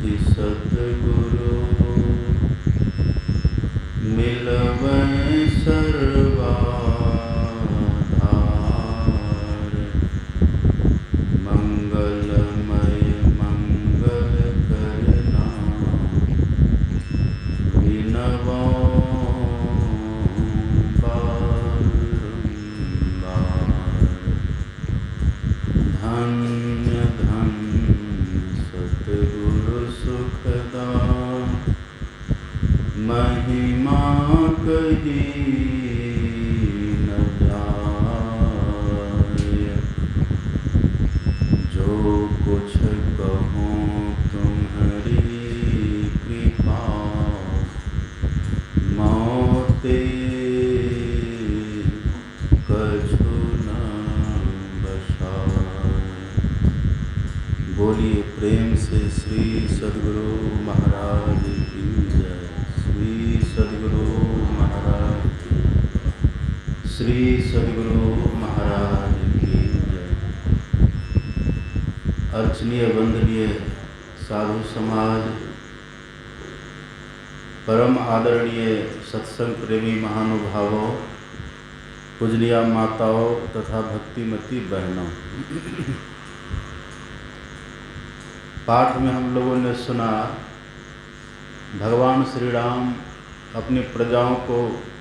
कि सतगुरु मिलवै सर्वाधार। मंगलमय मंगल करना विनवो बारंबार। धन्य धन्य सतगुरु सुखदान, महिमा कही न जाय। जो कुछ कहूँ तुम्हारी कृपा, मोते कछु न बसाय। बोलिए प्रेम से श्री सद्गुरु महाराज की जय। श्री सद्गुरु महाराज की, श्री सद्गुरु महाराज की जय। अर्चनीय वंदनीय साधु समाज, परम आदरणीय सत्संग प्रेमी महानुभावों, पूजनीय माताओं तथा भक्तिमती बहनों, पाठ में हम लोगों ने सुना भगवान श्री राम अपनी प्रजाओं को,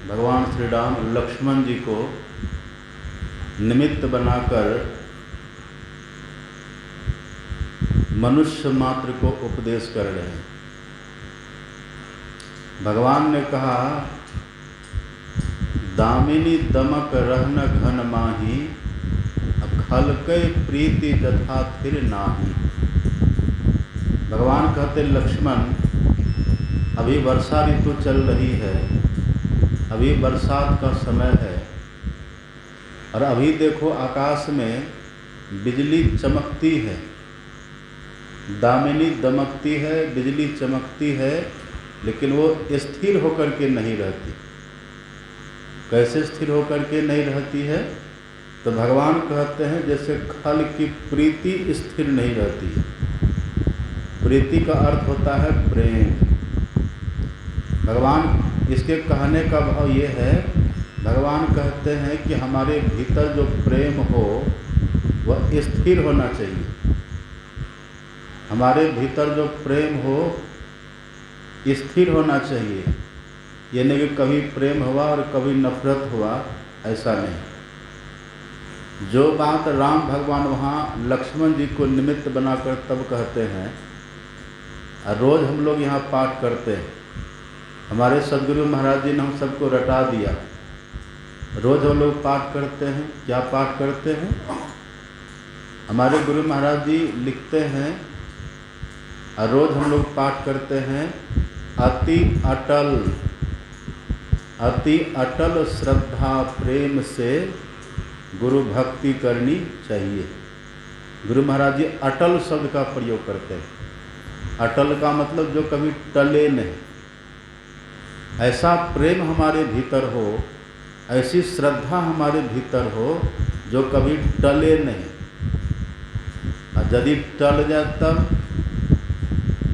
भगवान श्री राम लक्ष्मण जी को निमित्त बनाकर मनुष्य मात्र को उपदेश कर रहे हैं। भगवान ने कहा, दामिनी दमक रहन घन माही, खलकै प्रीति जथा थिर नाही। भगवान कहते, लक्ष्मण अभी वर्षा ऋतु चल रही है, अभी बरसात का समय है, और अभी देखो आकाश में बिजली चमकती है, दामिनी दमकती है, बिजली चमकती है, लेकिन वो स्थिर होकर के नहीं रहती। कैसे स्थिर होकर के नहीं रहती है? तो भगवान कहते हैं जैसे खल की प्रीति स्थिर नहीं रहती है। प्रीति का अर्थ होता है प्रेम। भगवान, इसके कहने का भाव ये है, भगवान कहते हैं कि हमारे भीतर जो प्रेम हो वह स्थिर होना चाहिए। हमारे भीतर जो प्रेम हो स्थिर होना चाहिए। ये नहीं कि कभी प्रेम हुआ और कभी नफरत हुआ, ऐसा नहीं। जो बात राम भगवान वहाँ लक्ष्मण जी को निमित्त बनाकर तब कहते हैं, और रोज़ हम लोग यहाँ पाठ करते हैं। हमारे सद्गुरु महाराज जी ने हम सबको रटा दिया। रोज़ हम लोग पाठ करते हैं। क्या पाठ करते हैं? हमारे गुरु महाराज जी लिखते हैं, और रोज़ हम लोग पाठ करते हैं, अति अटल श्रद्धा प्रेम से गुरु भक्ति करनी चाहिए। गुरु महाराज जी अटल शब्द का प्रयोग करते हैं। अटल का मतलब जो कभी टले नहीं। ऐसा प्रेम हमारे भीतर हो, ऐसी श्रद्धा हमारे भीतर हो जो कभी टले नहीं। और यदि टल जाए तब,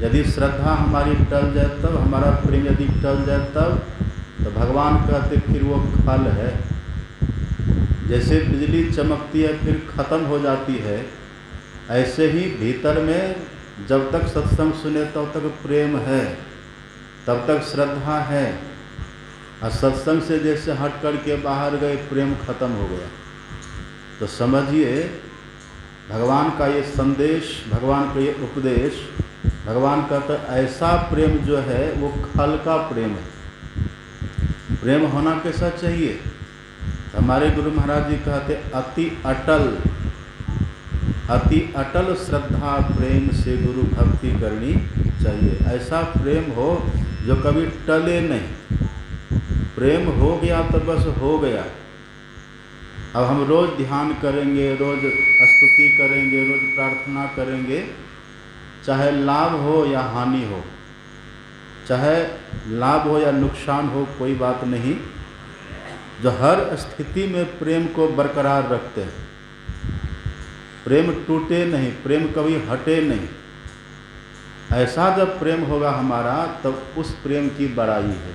यदि श्रद्धा हमारी टल जाए तब, हमारा प्रेम यदि टल जाए तब, तो भगवान कहते फिर वो खल है। जैसे बिजली चमकती है फिर ख़त्म हो जाती है, ऐसे ही भीतर में जब तक सत्संग सुने तब तक प्रेम है, तब तक श्रद्धा है। और सत्संग से जैसे हट कर के बाहर गए, प्रेम खत्म हो गया। तो समझिए भगवान का ये संदेश, भगवान का ये उपदेश, भगवान कहता ऐसा प्रेम जो है वो खल का प्रेम है। प्रेम होना कैसा चाहिए? हमारे गुरु महाराज जी कहते अति अटल श्रद्धा प्रेम से गुरु भक्ति करनी चाहिए। ऐसा प्रेम हो जो कभी टले नहीं। प्रेम हो गया तो बस हो गया। अब हम रोज़ ध्यान करेंगे, रोज़ स्तुति करेंगे, रोज़ प्रार्थना करेंगे, चाहे लाभ हो या हानि हो, चाहे लाभ हो या नुकसान हो, कोई बात नहीं। जो हर स्थिति में प्रेम को बरकरार रखते हैं, प्रेम टूटे नहीं, प्रेम कभी हटे नहीं। ऐसा जब प्रेम होगा हमारा तब उस प्रेम की बड़ाई है।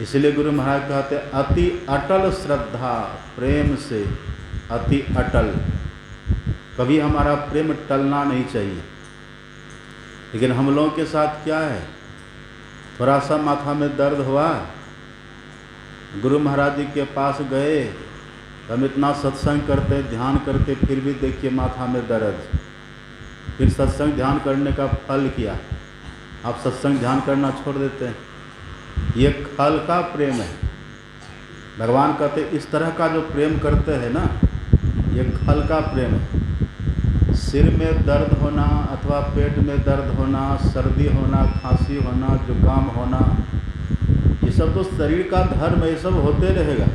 इसलिए गुरु महाराज कहते अति अटल श्रद्धा प्रेम से अति अटल। कभी हमारा प्रेम टलना नहीं चाहिए। लेकिन हम लोगों के साथ क्या है, थोड़ा सा माथा में दर्द हुआ, गुरु महाराज जी के पास गए, हम इतना सत्संग करते ध्यान करते फिर भी देखिए माथा में दर्द। फिर सत्संग ध्यान करने का फल क्या, आप सत्संग ध्यान करना छोड़ देते हैं। ये खल का प्रेम है। भगवान कहते इस तरह का जो प्रेम करते हैं ना, ये खल का प्रेम है। सिर में दर्द होना अथवा पेट में दर्द होना, सर्दी होना, खांसी होना, जुकाम होना, ये सब तो शरीर का धर्म है, ये सब होते रहेगा।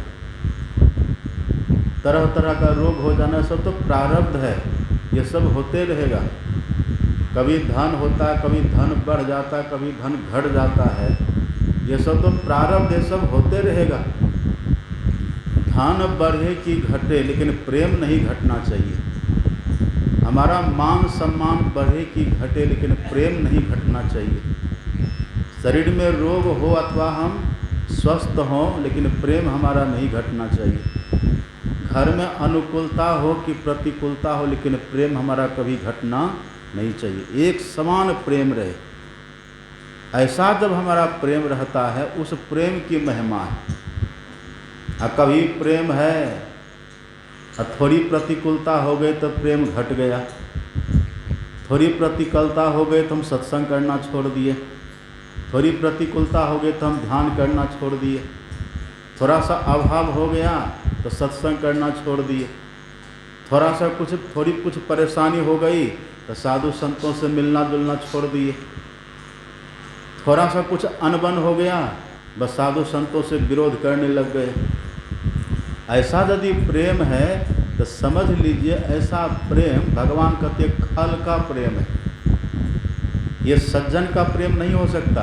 तरह तरह का रोग हो जाना सब तो प्रारब्ध है, ये सब होते रहेगा। कभी धन होता है, कभी धन बढ़ जाता है, कभी धन घट जाता है, ये सब तो प्रारब्ध, ये सब होते रहेगा। धन बढ़े कि घटे, लेकिन प्रेम नहीं घटना चाहिए। हमारा मान सम्मान बढ़े कि घटे, लेकिन प्रेम नहीं घटना चाहिए। शरीर में रोग हो अथवा हम स्वस्थ हों, लेकिन प्रेम हमारा नहीं घटना चाहिए। घर में अनुकूलता हो कि प्रतिकूलता हो, लेकिन प्रेम हमारा कभी घटना नहीं चाहिए। एक समान प्रेम रहे। ऐसा जब हमारा प्रेम रहता है, उस प्रेम की महिमा है। कभी प्रेम है और थोड़ी प्रतिकूलता हो गई तो प्रेम घट गया, थोड़ी प्रतिकूलता हो गई तो हम सत्संग करना छोड़ दिए, थोड़ी प्रतिकूलता हो गई तो हम ध्यान करना छोड़ दिए, थोड़ा सा अभाव हो गया तो सत्संग करना छोड़ दिए, थोड़ा सा थोड़ी कुछ परेशानी हो गई तो साधु संतों से मिलना जुलना छोड़ दिए, थोड़ा सा कुछ अनबन हो गया बस साधु संतों से विरोध करने लग गए। ऐसा यदि प्रेम है तो समझ लीजिए ऐसा प्रेम भगवान कहते खल का प्रेम है। ये सज्जन का प्रेम नहीं हो सकता।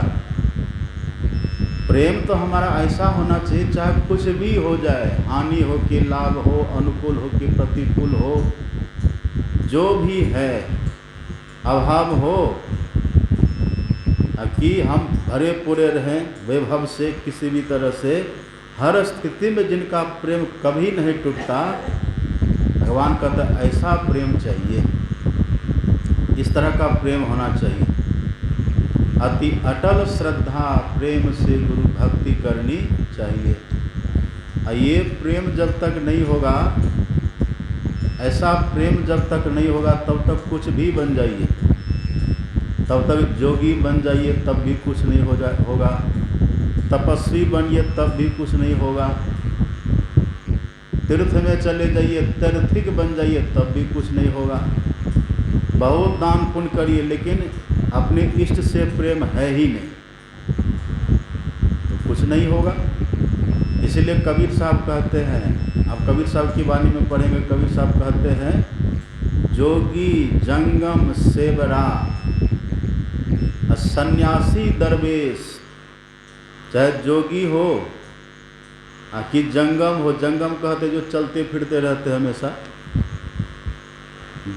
प्रेम तो हमारा ऐसा होना चाहिए, चाहे कुछ भी हो जाए, हानि हो कि लाभ हो, अनुकूल हो कि प्रतिकूल हो, जो भी है, अभाव हो कि हम भरे पूरे रहें वैभव से, किसी भी तरह से, हर स्थिति में जिनका प्रेम कभी नहीं टूटता, भगवान कहता ऐसा प्रेम चाहिए। इस तरह का प्रेम होना चाहिए। अति अटल श्रद्धा प्रेम से गुरु भक्ति करनी चाहिए। ये प्रेम जब तक नहीं होगा, ऐसा प्रेम जब तक नहीं होगा तब तक कुछ भी बन जाइए, तब तक जोगी बन जाइए तब भी कुछ नहीं होगा, तपस्वी बनिए तब भी कुछ नहीं होगा, तीर्थ में चले जाइए, तीर्थिक बन जाइए तब भी कुछ नहीं होगा। बहुत दान पुण्य करिए लेकिन अपने इष्ट से प्रेम है ही नहीं तो कुछ नहीं होगा। इसलिए कबीर साहब कहते हैं, आप कबीर साहब की वाणी में पढ़ेंगे, कबीर साहब कहते हैं जोगी जंगम सेवरा सन्यासी दरवेश, चाहे जोगी हो कि जंगम हो, जंगम कहते जो चलते फिरते रहते हमेशा,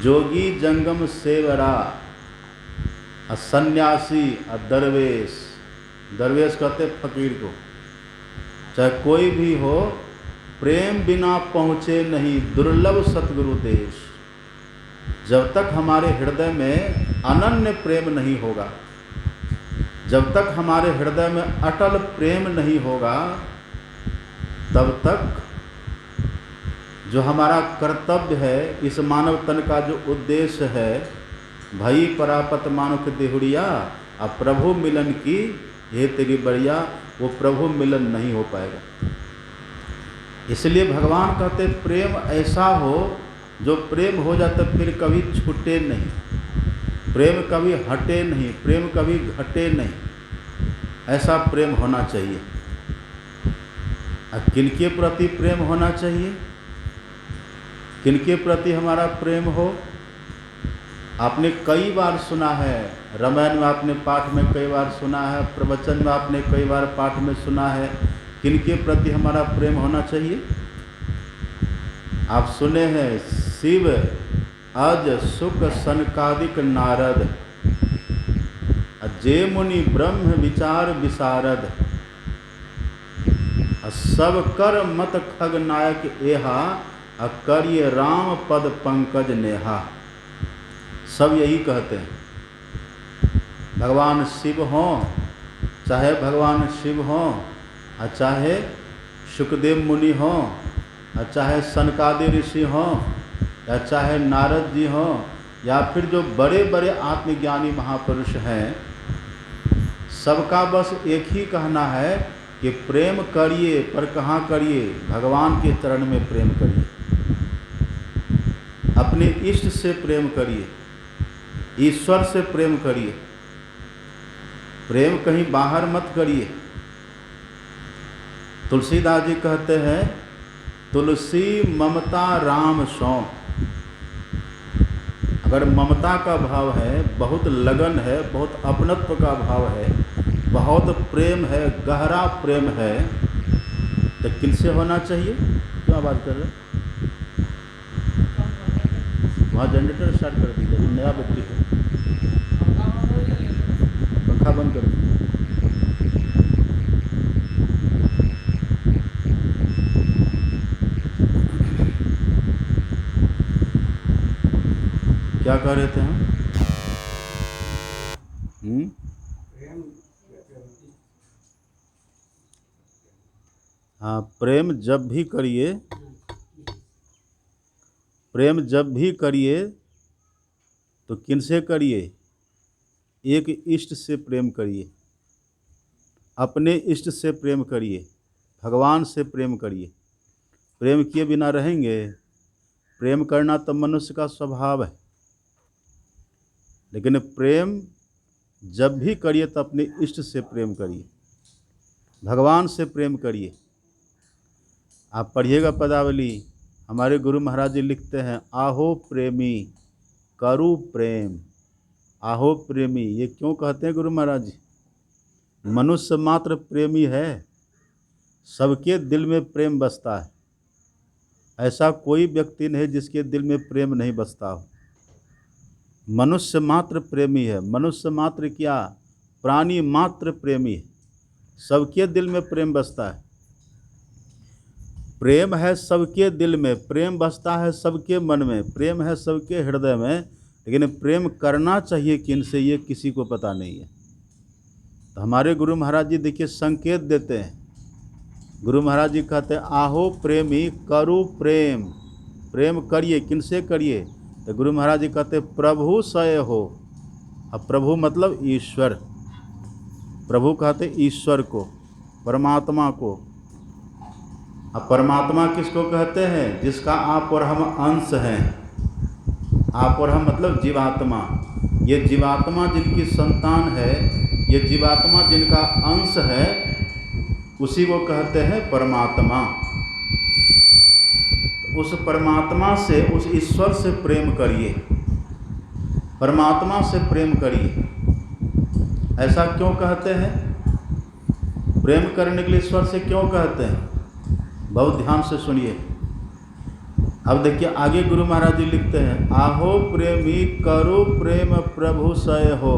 जोगी जंगम सेवरा, सन्यासी दरवेश, दरवेश कहते फकीर को, चाहे कोई भी हो, प्रेम बिना पहुँचे नहीं दुर्लभ सतगुरु देश। जब तक हमारे हृदय में अनन्य प्रेम नहीं होगा, जब तक हमारे हृदय में अटल प्रेम नहीं होगा, तब तक जो हमारा कर्तव्य है, इस मानव तन का जो उद्देश्य है, भई परापत मानुख देहुड़िया, अब प्रभु मिलन की हे तेरी बढ़िया, वो प्रभु मिलन नहीं हो पाएगा। इसलिए भगवान कहते प्रेम ऐसा हो, जो प्रेम हो जाता फिर कभी छूटे नहीं, प्रेम कभी हटे नहीं, प्रेम कभी घटे नहीं, ऐसा प्रेम होना चाहिए। किनके प्रति प्रेम होना चाहिए, किनके प्रति हमारा प्रेम हो। आपने कई बार सुना है, रामायण में आपने पाठ में कई बार सुना है, प्रवचन में आपने कई बार पाठ में सुना है, किनके प्रति हमारा प्रेम होना चाहिए। आप सुने हैं शिव अज सुख सनकादिक नारद, जे मुनि ब्रह्म विचार विशारद, सब कर मत खग नायक एहा, करिए राम पद पंकज नेहा। सब यही कहते हैं, भगवान शिव हों, चाहे भगवान शिव हों, चाहे सुखदेव मुनि हों, चाहे सनकादि ऋषि हों, या चाहे नारद जी हों, या फिर जो बड़े बड़े आत्मज्ञानी महापुरुष हैं, सबका बस एक ही कहना है कि प्रेम करिए, पर कहाँ करिए? भगवान के चरण में प्रेम करिए, अपने इष्ट से प्रेम करिए, ईश्वर से प्रेम करिए। प्रेम कहीं बाहर मत करिए। तुलसीदास जी कहते हैं, तुलसी ममता राम सौ। अगर ममता का भाव है, बहुत लगन है, बहुत अपनत्व का भाव है, बहुत प्रेम है, गहरा प्रेम है, तो किनसे होना चाहिए? क्यों आवाज़ कर रहे? वहाँ जनरेटर स्टार्ट कर दीजिए, नया बत्ती है, पंखा बंद कर दीजिए। क्या कह रहे थे हम? हाँ, प्रेम जब भी करिए, प्रेम जब भी करिए तो किनसे करिए? एक इष्ट से प्रेम करिए, अपने इष्ट से प्रेम करिए, भगवान से प्रेम करिए। प्रेम किए बिना रहेंगे? प्रेम करना तो मनुष्य का स्वभाव है, लेकिन प्रेम जब भी करिए तो अपने इष्ट से प्रेम करिए, भगवान से प्रेम करिए। आप पढ़िएगा पदावली, हमारे गुरु महाराज जी लिखते हैं, आहो प्रेमी करु प्रेम। आहो प्रेमी, ये क्यों कहते हैं गुरु महाराज जी? मनुष्य मात्र प्रेमी है, सबके दिल में प्रेम बसता है। ऐसा कोई व्यक्ति नहीं जिसके दिल में प्रेम नहीं बसता हो। मनुष्य मात्र प्रेमी है। मनुष्य मात्र क्या, प्राणी मात्र प्रेमी है। सबके दिल में प्रेम बसता है। प्रेम है सबके दिल में, प्रेम बसता है सबके मन में, प्रेम है सबके हृदय में, लेकिन प्रेम करना चाहिए किनसे, ये किसी को पता नहीं है। तो हमारे गुरु महाराज जी देखिए संकेत देते हैं। गुरु महाराज जी कहते हैं, आहो प्रेमी करु प्रेम। प्रेम करिए, किनसे करिए? तो गुरु महाराज जी कहते हैं, प्रभु सय हो। अब प्रभु मतलब ईश्वर। प्रभु कहते ईश्वर को, परमात्मा को। अब परमात्मा किसको कहते हैं? जिसका आप और हम अंश हैं। आप और हम मतलब जीवात्मा। ये जीवात्मा जिनकी संतान है, ये जीवात्मा जिनका अंश है, उसी को कहते हैं परमात्मा। तो उस परमात्मा से, उस ईश्वर से प्रेम करिए, परमात्मा से प्रेम करिए। ऐसा क्यों कहते हैं? प्रेम करने के लिए ईश्वर से क्यों कहते हैं? बहुत ध्यान से सुनिए। अब देखिए आगे गुरु महाराज जी लिखते हैं, आहो प्रेमी करु प्रेम प्रभु सय हो।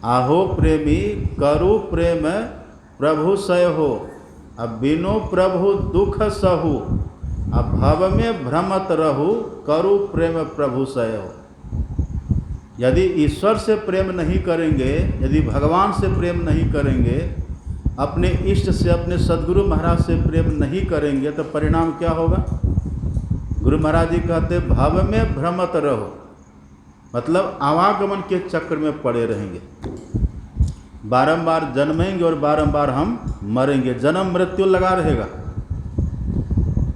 आहो प्रेमी करु प्रेम प्रभु सय हो। अब बिनु प्रभु दुख सहु, अब भव में भ्रमत रहु, करु प्रेम प्रभु सय हो। यदि ईश्वर से प्रेम नहीं करेंगे, यदि भगवान से प्रेम नहीं करेंगे, अपने इष्ट से, अपने सद्गुरु महाराज से प्रेम नहीं करेंगे, तो परिणाम क्या होगा? गुरु महाराज जी कहते भव में भ्रमत रहो, मतलब आवागमन के चक्र में पड़े रहेंगे। बारंबार जन्मेंगे और बारंबार हम मरेंगे। जन्म मृत्यु लगा रहेगा।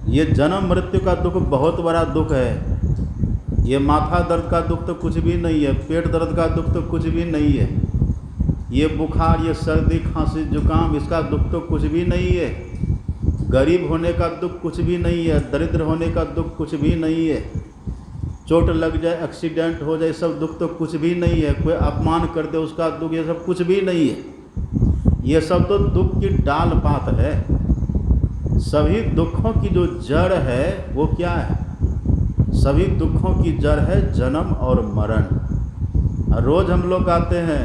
ये जन्म मृत्यु का दुख बहुत बड़ा दुख है। ये माथा दर्द का दुख तो कुछ भी नहीं है, पेट दर्द का दुख तो कुछ भी नहीं है, ये बुखार, ये सर्दी खांसी जुकाम, इसका दुख तो कुछ भी नहीं है। गरीब होने का दुख कुछ भी नहीं है, दरिद्र होने का दुख कुछ भी नहीं है, चोट लग जाए, एक्सीडेंट हो जाए, सब दुख तो कुछ भी नहीं है, कोई अपमान कर दे उसका दुख, ये सब कुछ भी नहीं है। ये सब तो दुख की डाल पात है। सभी दुखों की जो जड़ है वो क्या है? सभी दुखों की जड़ है जन्म और मरण। रोज हम लोग गाते हैं,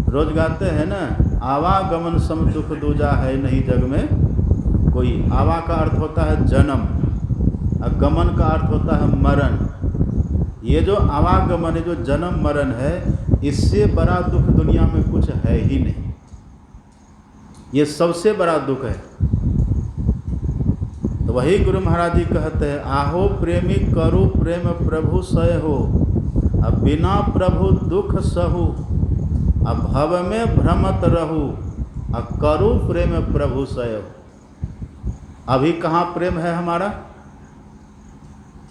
रोज गाते हैं ना, आवागमन सम दुख दूजा है नहीं जग में कोई। आवा का अर्थ होता है जन्म और गमन का अर्थ होता है मरण। ये जो आवागमन है, जो जन्म मरण है, इससे बड़ा दुख दुनिया में कुछ है ही नहीं। ये सबसे बड़ा दुख है। तो वही गुरु महाराज जी कहते हैं, आहो प्रेमी करु प्रेम प्रभु सह हो, अब बिना प्रभु दुख सहु, अब भव में भ्रमत रहू, अब करु प्रेम प्रभु सह हो। अभी कहाँ प्रेम है हमारा?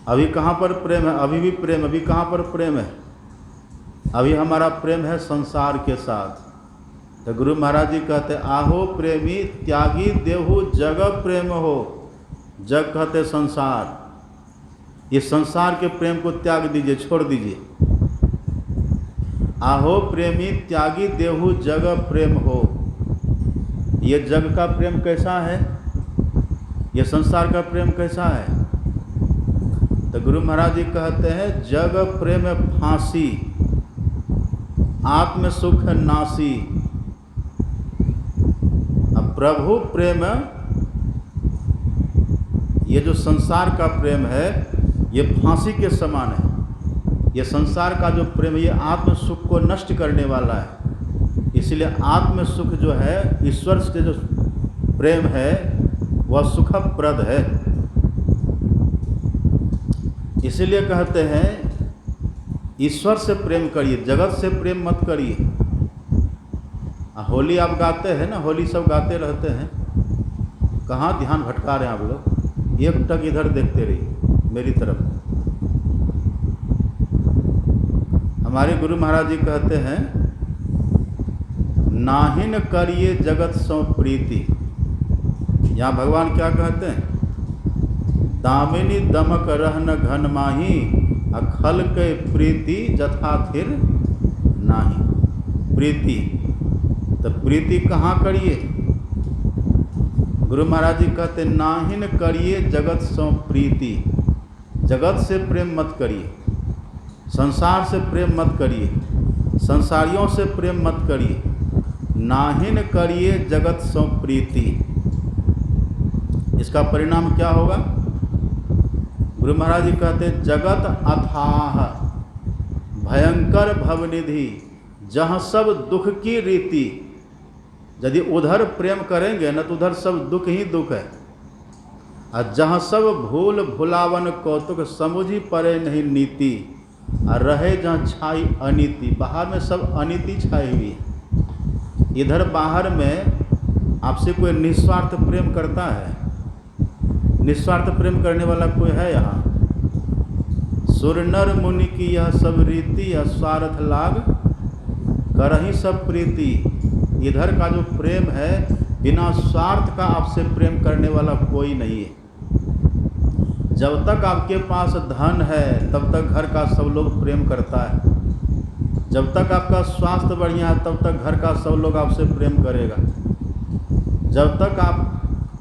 अभी कहाँ पर प्रेम है? अभी भी प्रेम, अभी कहाँ पर प्रेम है? अभी हमारा प्रेम है संसार के साथ। तो गुरु महाराज जी कहते, आहो प्रेमी त्यागी देहु जग प्रेम हो। जग कहते संसार, ये संसार के प्रेम को त्याग दीजिए, छोड़ दीजिए। आहो प्रेमी त्यागी देहु जग प्रेम हो। ये जग का प्रेम कैसा है? ये संसार का प्रेम कैसा है? तो गुरु महाराज जी कहते हैं, जग प्रेम फांसी, आत्म सुख नासी। अब प्रभु प्रेम, ये जो संसार का प्रेम है, ये फांसी के समान है। ये संसार का जो प्रेम है, ये आत्म सुख को नष्ट करने वाला है। इसलिए आत्म सुख जो है, ईश्वर से जो प्रेम है, वह सुखप्रद है। इसीलिए कहते हैं, ईश्वर से प्रेम करिए, जगत से प्रेम मत करिए। होली आप गाते हैं ना, होली सब गाते रहते हैं, कहाँ ध्यान भटका रहे हैं आप लोग? एक टक इधर देखते रहिए मेरी तरफ। हमारे गुरु महाराज जी कहते हैं, नाहिन करिए जगत सो प्रीति। यहाँ भगवान क्या कहते हैं? दामिनी दमक रहन घन माही, अखल के प्रीति जथा थिर नाही। प्रीति, तो प्रीति कहाँ करिए? गुरु महाराज जी कहते, नाहिन करिए जगत सो प्रीति। जगत से प्रेम मत करिए, संसार से प्रेम मत करिए, संसारियों से प्रेम मत करिए। नाहिन करिए जगत सो प्रीति। इसका परिणाम क्या होगा? गुरु महाराज जी कहते, जगत अथाह भयंकर भवनिधि, जहाँ सब दुख की रीति। यदि उधर प्रेम करेंगे न, तो उधर सब दुख ही दुख है। और जहाँ सब भूल भुलावन कौतुक, समुझी परे नहीं नीति, और रहे जहाँ छाई अनीति। बाहर में सब अनीति छाई हुई है। इधर बाहर में आपसे कोई निस्वार्थ प्रेम करता है? निस्वार्थ प्रेम करने वाला कोई है यहाँ? सुर नर मुनि की यह सब रीति, यह स्वार्थ लाग करही सब प्रीति। इधर का जो प्रेम है, बिना स्वार्थ का आपसे प्रेम करने वाला कोई नहीं है। जब तक आपके पास धन है, तब तक घर का सब लोग प्रेम करता है। जब तक आपका स्वास्थ्य बढ़िया है, तब तक घर का सब लोग आपसे प्रेम करेगा। जब तक आप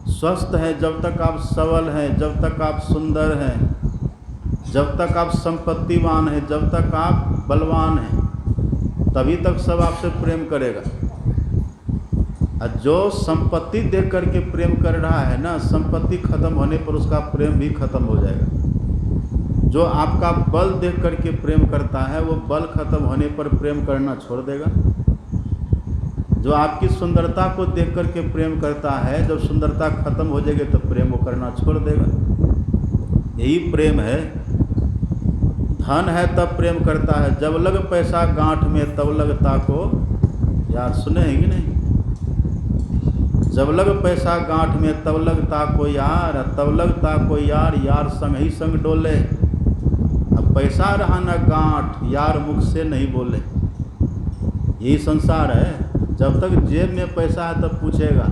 स्वस्थ हैं, जब तक आप सबल हैं, जब तक आप सुंदर हैं, जब तक आप संपत्तिवान हैं, जब तक आप बलवान हैं, तभी तक सब आपसे प्रेम करेगा। और जो संपत्ति देख करके प्रेम कर रहा है ना, संपत्ति खत्म होने पर उसका प्रेम भी खत्म हो जाएगा। जो आपका बल देख करके प्रेम करता है, वो बल खत्म होने पर प्रेम करना छोड़ देगा। जो आपकी सुंदरता को देख करके प्रेम करता है, जब सुंदरता खत्म हो जाएगी तो प्रेम वो करना छोड़ देगा। यही प्रेम है। धन है तब प्रेम करता है, जब लग पैसा गांठ में तब लगता को यार। सुने हैं कि नहीं? जब लग पैसा गांठ में तब लगता को यार, तब लगता को यार, यार संग ही संग डोले। अब पैसा रहा न गांठ, यार मुख से नहीं बोले। यही संसार है। जब तक जेब में पैसा है तब पूछेगा,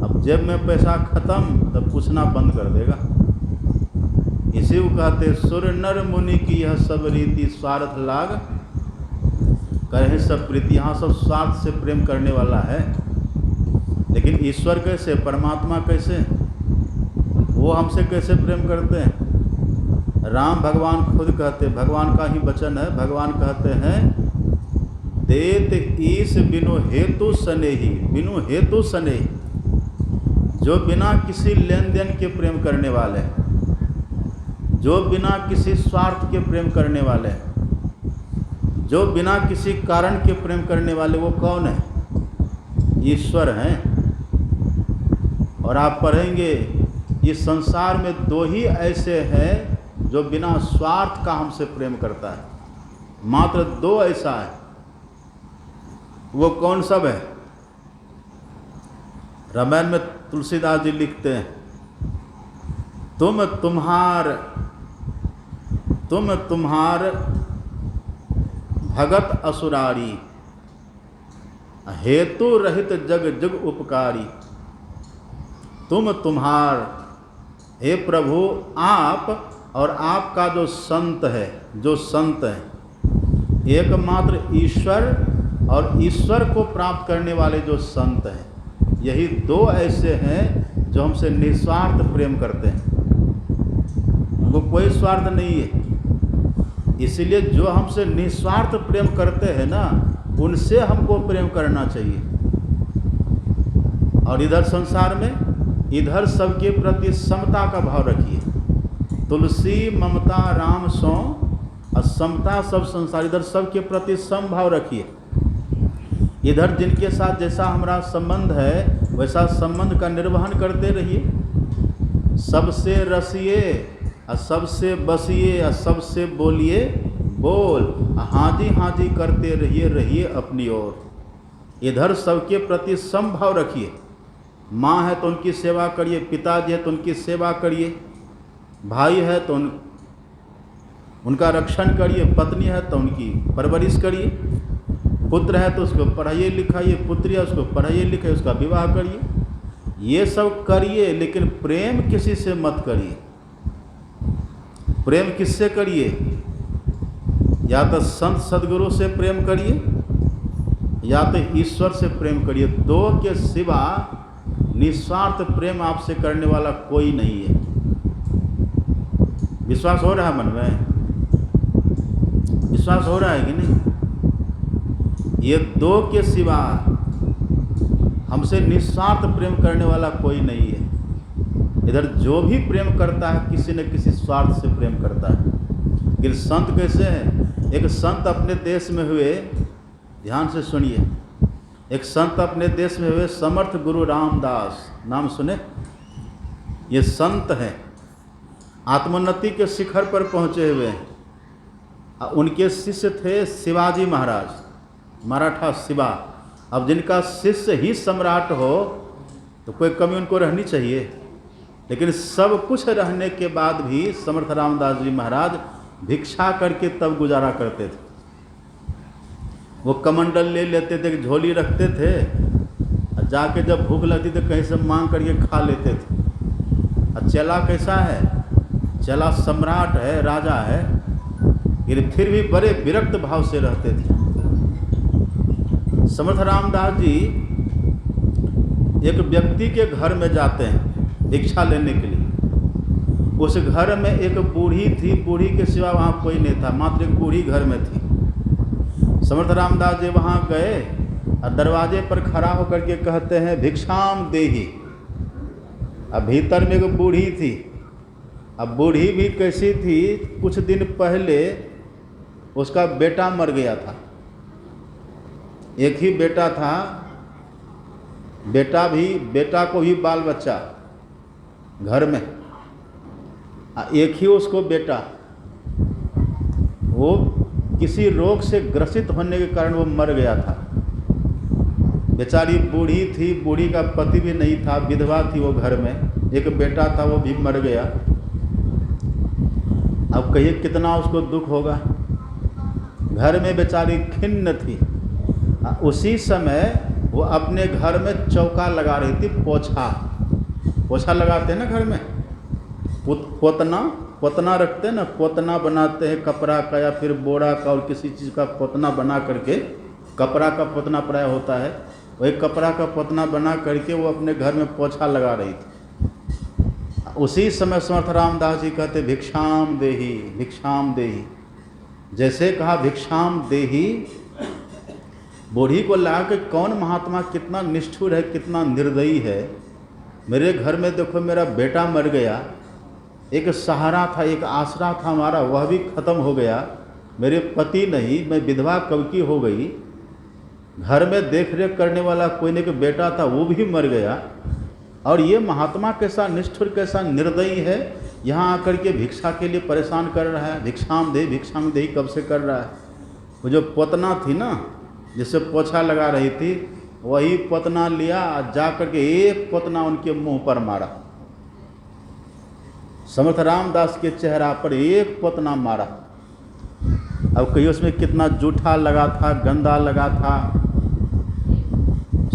अब जेब में पैसा खत्म तब पूछना बंद कर देगा। इसी को कहते सुर नर मुनि की यह सब रीति, स्वार्थ लाग करें सब प्रीति। यहाँ सब स्वार्थ से प्रेम करने वाला है। लेकिन ईश्वर कैसे, परमात्मा कैसे, वो हमसे कैसे प्रेम करते हैं? राम भगवान खुद कहते, भगवान का ही वचन है, भगवान कहते हैं देत ईस बिनु हेतु स्नेही, बिनु हेतु स्नेही, जो बिना किसी लेन देन के प्रेम करने वाले, जो बिना किसी स्वार्थ के प्रेम करने वाले, जो बिना किसी कारण के प्रेम करने वाले, वो कौन है? ईश्वर हैं। और आप पढ़ेंगे इस संसार में दो ही ऐसे हैं जो बिना स्वार्थ का हमसे प्रेम करता है, मात्र दो ऐसा है। वो कौन सब है? रामायण में तुलसीदास जी लिखते हैं, तुम तुम्हार भगत असुरारी, हेतु रहित जग जग उपकारी। तुम तुम्हार, हे प्रभु आप और आपका जो संत है, जो संत है, एकमात्र ईश्वर और ईश्वर को प्राप्त करने वाले जो संत हैं, यही दो ऐसे हैं जो हमसे निस्वार्थ प्रेम करते हैं, उनको कोई स्वार्थ नहीं है। इसीलिए जो हमसे निस्वार्थ प्रेम करते हैं ना, उनसे हमको प्रेम करना चाहिए। और इधर संसार में, इधर सबके प्रति समता का भाव रखिए। तुलसी ममता राम सो और समता सब संसार, इधर सबके प्रति सम भाव रखिए। इधर जिनके साथ जैसा हमारा संबंध है वैसा संबंध का निर्वहन करते रहिए। सबसे रसिए और सबसे बसिए और सबसे बोलिए बोल, हाजी हाजी करते रहिए, रहिए अपनी ओर। इधर सबके प्रति समभाव रखिए। माँ है तो उनकी सेवा करिए, पिताजी है तो उनकी सेवा करिए, भाई है तो उनका रक्षण करिए, पत्नी है तो उनकी परवरिश करिए, पुत्र है तो उसको पढ़ाइए लिखाइए, पुत्री है उसको पढ़ाइए लिखाइए, उसका विवाह करिए। ये सब करिए, लेकिन प्रेम किसी से मत करिए। प्रेम किससे करिए? या तो संत सदगुरु से प्रेम करिए, या तो ईश्वर से प्रेम करिए। दो के सिवा निस्वार्थ प्रेम आपसे करने वाला कोई नहीं है। विश्वास हो रहा है मन में? विश्वास हो रहा है कि नहीं? ये दो के सिवा हमसे निस्वार्थ प्रेम करने वाला कोई नहीं है। इधर जो भी प्रेम करता है किसी न किसी स्वार्थ से प्रेम करता है। लेकिन संत कैसे हैं? एक संत अपने देश में हुए, ध्यान से सुनिए, एक संत अपने देश में हुए समर्थ गुरु रामदास, नाम सुने? ये संत हैं, आत्मोन्नति के शिखर पर पहुँचे हुए हैं। उनके शिष्य थे शिवाजी महाराज, मराठा शिवा। अब जिनका शिष्य ही सम्राट हो तो कोई कमी उनको रहनी चाहिए। लेकिन सब कुछ रहने के बाद भी समर्थ रामदास जी महाराज भिक्षा करके तब गुजारा करते थे। वो कमंडल ले लेते थे, झोली रखते थे, और जाके जब भूख लगती तो कहीं से मांग करके खा लेते थे। और चेला कैसा है? चेला सम्राट है, राजा है, लेकिन फिर भी बड़े विरक्त भाव से रहते थे। समर्थ रामदास जी एक व्यक्ति के घर में जाते हैं भिक्षा लेने के लिए। उस घर में एक बूढ़ी थी, बूढ़ी के सिवा वहाँ कोई नहीं था, मात्र एक बूढ़ी घर में थी। समर्थ रामदास जी वहाँ गए और दरवाजे पर खड़ा होकर के कहते हैं भिक्षाम देहि। अब भीतर में एक बूढ़ी थी। अब बूढ़ी भी कैसी थी? कुछ दिन पहले उसका बेटा मर गया था। एक ही बेटा था, बेटा को भी बाल बच्चा घर में, एक ही उसको बेटा। वो किसी रोग से ग्रसित होने के कारण वो मर गया था। बेचारी बूढ़ी थी, बूढ़ी का पति भी नहीं था, विधवा थी वो घर में, एक बेटा था वो भी मर गया। अब कहिए कितना उसको दुख होगा। घर में बेचारी खिन्न थी। उसी समय वो अपने घर में चौका लगा रही थी, पोछा लगाते हैं ना घर में, पोतना रखते हैं ना, पोतना बनाते हैं कपड़ा का या फिर बोरा का और किसी चीज़ का पोतना बना करके, कपड़ा का पोतना प्राय होता है, वही कपड़ा का पोतना बना करके वो अपने घर में पोछा लगा रही थी। उसी समय समर्थ रामदास जी कहते भिक्षाम देही, भिक्षाम देही। जैसे कहा भिक्षाम देही, बूढ़ी को लगा कि कौन महात्मा कितना निष्ठुर है, कितना निर्दयी है। मेरे घर में देखो मेरा बेटा मर गया, एक सहारा था, एक आसरा था हमारा, वह भी खत्म हो गया। मेरे पति नहीं, मैं विधवा कब की हो गई। घर में देख रेख करने वाला कोई नहीं, कि बेटा था वो भी मर गया। और ये महात्मा कैसा निष्ठुर, कैसा निर्दयी है, यहाँ आकर के भिक्षा के लिए परेशान कर रहा है। भिक्षाम दे कब से कर रहा है। वो जो पोतना थी ना, जिससे पोछा लगा रही थी, वही पोतना लिया और जा कर के एक पोतना उनके मुंह पर मारा। समर्थ रामदास के चेहरा पर एक पोतना मारा। अब कहिए उसमें कितना जूठा लगा था, गंदा लगा था।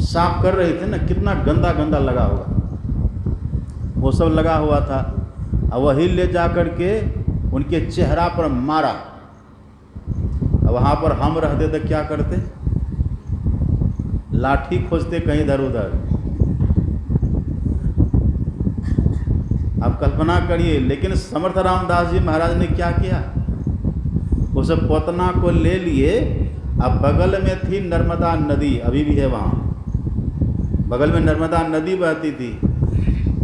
साफ कर रहे थे ना, कितना गंदा गंदा लगा होगा, वो सब लगा हुआ था। अब वही ले जा कर के उनके चेहरा पर मारा। अब वहाँ पर हम रहते तो क्या करते, लाठी खोजते कहीं इधर उधर। आप कल्पना करिए। लेकिन समर्थ रामदास जी महाराज ने क्या किया, उस पोतना को ले लिए। अब बगल में थी नर्मदा नदी, अभी भी है वहाँ, बगल में नर्मदा नदी बहती थी।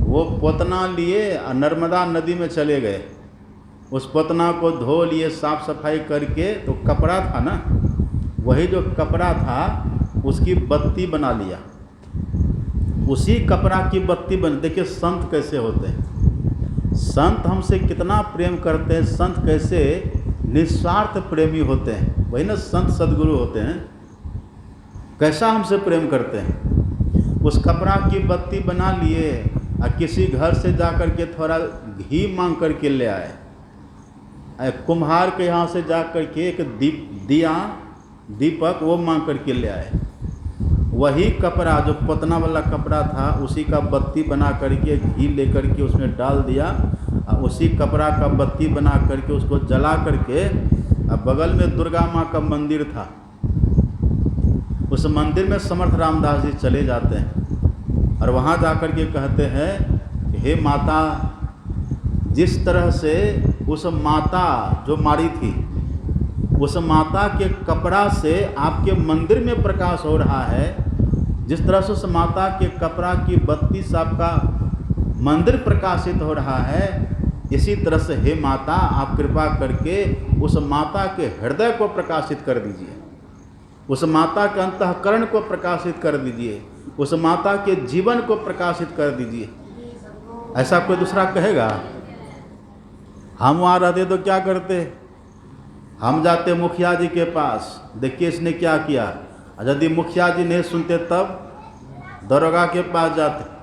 वो पोतना लिए और नर्मदा नदी में चले गए। उस पोतना को धो लिए, साफ सफाई करके। तो कपड़ा था ना, वही जो कपड़ा था उसकी बत्ती बना लिया। उसी कपड़ा की बत्ती बन, देखिए संत कैसे होते हैं, संत हमसे कितना प्रेम करते हैं, संत कैसे निस्वार्थ प्रेमी होते हैं। वही ना संत सद्गुरु होते हैं, कैसा हमसे प्रेम करते हैं। उस कपड़ा की बत्ती बना लिए और किसी घर से जाकर के थोड़ा घी मांग करके ले आए। कुम्हार के यहाँ से जा कर के एक दीपक वो मांग करके ले आए। वही कपड़ा जो पोतना वाला कपड़ा था, उसी का बत्ती बना करके घी ले करके उसमें डाल दिया। और उसी कपड़ा का बत्ती बना करके उसको जला करके, अब बगल में दुर्गा माँ का मंदिर था, उस मंदिर में समर्थ रामदास जी चले जाते हैं और वहाँ जा कर के कहते हैं कि हे माता, जिस तरह से उस माता जो मारी थी, उस माता के कपड़ा से आपके मंदिर में प्रकाश हो रहा है, जिस तरह से उस माता के कपड़ा की बत्ती से आपका मंदिर प्रकाशित हो रहा है, इसी तरह से हे माता, आप कृपा करके उस माता के हृदय को प्रकाशित कर दीजिए, उस माता के अंतःकरण को प्रकाशित कर दीजिए, उस माता के जीवन को प्रकाशित कर दीजिए। ऐसा कोई दूसरा कहेगा? हम वहाँ रहते तो क्या करते, हम जाते मुखिया जी के पास, देखिए इसने क्या किया। और यदि मुखिया जी नहीं सुनते तब दरोगा के पास जाते,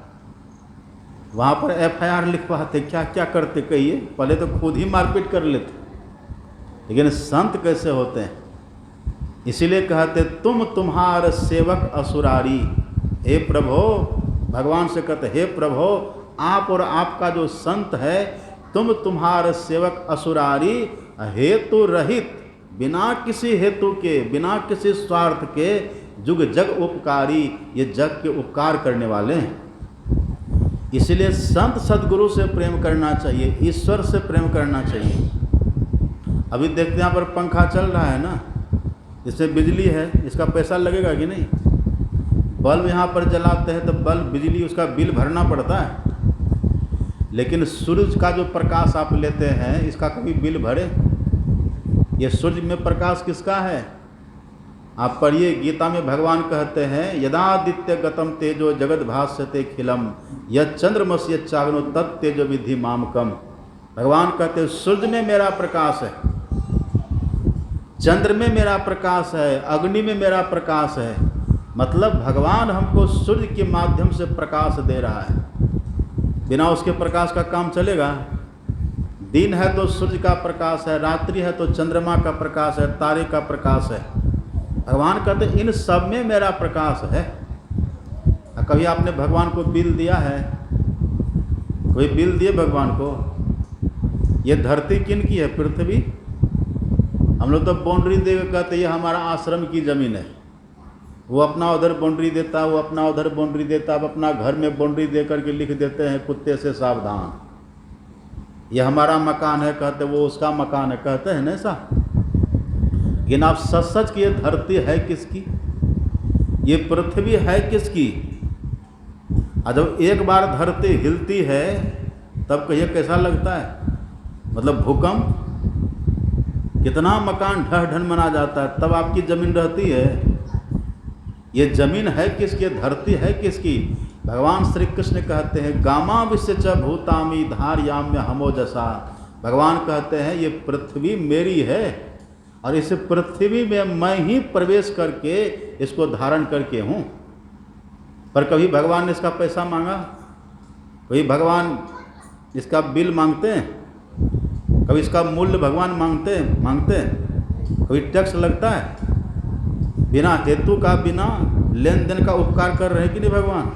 वहाँ पर FIR लिखवाते। क्या क्या करते कहिए, पहले तो खुद ही मारपीट कर लेते। लेकिन संत कैसे होते हैं, इसीलिए कहते तुम्हार सेवक असुरारी। हे प्रभो, भगवान से कहते हे प्रभो, आप और आपका जो संत है, तुम्हार सेवक असुरारी, हेतु रहित, बिना किसी हेतु के, बिना किसी स्वार्थ के, जुग जग उपकारी, ये जग के उपकार करने वाले हैं। इसलिए संत सद्गुरु से प्रेम करना चाहिए, ईश्वर से प्रेम करना चाहिए। अभी देखते हैं यहाँ पर पंखा चल रहा है ना, इसमें बिजली है, इसका पैसा लगेगा कि नहीं? बल्ब यहाँ पर जलाते हैं तो बल्ब बिजली उसका बिल भरना पड़ता है। लेकिन सूरज का जो प्रकाश आप लेते हैं, इसका कभी बिल भरे? ये सूर्य में प्रकाश किसका है? आप पढ़िए, गीता में भगवान कहते हैं यदादित्य गतम तेजो जगत भास्यते खिलम यद चंद्रमस्य चाग्नो तत् तेजो विधि मामकम। भगवान कहते हैं सूर्य में मेरा प्रकाश है, चंद्र में मेरा प्रकाश है, अग्नि में मेरा प्रकाश है। मतलब भगवान हमको सूर्य के माध्यम से प्रकाश दे रहा है। बिना उसके प्रकाश का काम चलेगा? दिन है तो सूर्य का प्रकाश है, रात्रि है तो चंद्रमा का प्रकाश है, तारे का प्रकाश है। भगवान कहते इन सब में मेरा प्रकाश है। कभी आपने भगवान को बिल दिया है? कोई बिल दिए भगवान को? ये धरती किन की है? पृथ्वी। हम लोग तो बाउंड्री दे के कहते ये हमारा आश्रम की ज़मीन है। वो अपना उधर बाउंड्री देता, वो अपना उधर बाउंड्री देता, अब अपना घर में बाउंड्री दे करके लिख देते हैं कुत्ते से सावधान। ये हमारा मकान है कहते, वो उसका मकान है कहते हैं ना ऐसा। लेकिन आप सच सच कि ये धरती है किसकी, ये पृथ्वी है किसकी? और जब एक बार धरती हिलती है तब कहिए कैसा लगता है, मतलब भूकंप, कितना मकान ढह ढन मना जाता है, तब आपकी ज़मीन रहती है। ये ज़मीन है किसकी, धरती है किसकी? भगवान श्री कृष्ण कहते हैं गामा विश्व च भूतामी धारयाम्य हमो जसा। भगवान कहते हैं ये पृथ्वी मेरी है और इस पृथ्वी में मैं ही प्रवेश करके इसको धारण करके हूँ। पर कभी भगवान ने इसका पैसा मांगा? कभी भगवान इसका बिल मांगते हैं? कभी इसका मूल्य भगवान मांगते हैं? कभी टैक्स लगता है? बिना हेतु का, बिना लेन देन का उपकार कर रहे हैं कि नहीं भगवान?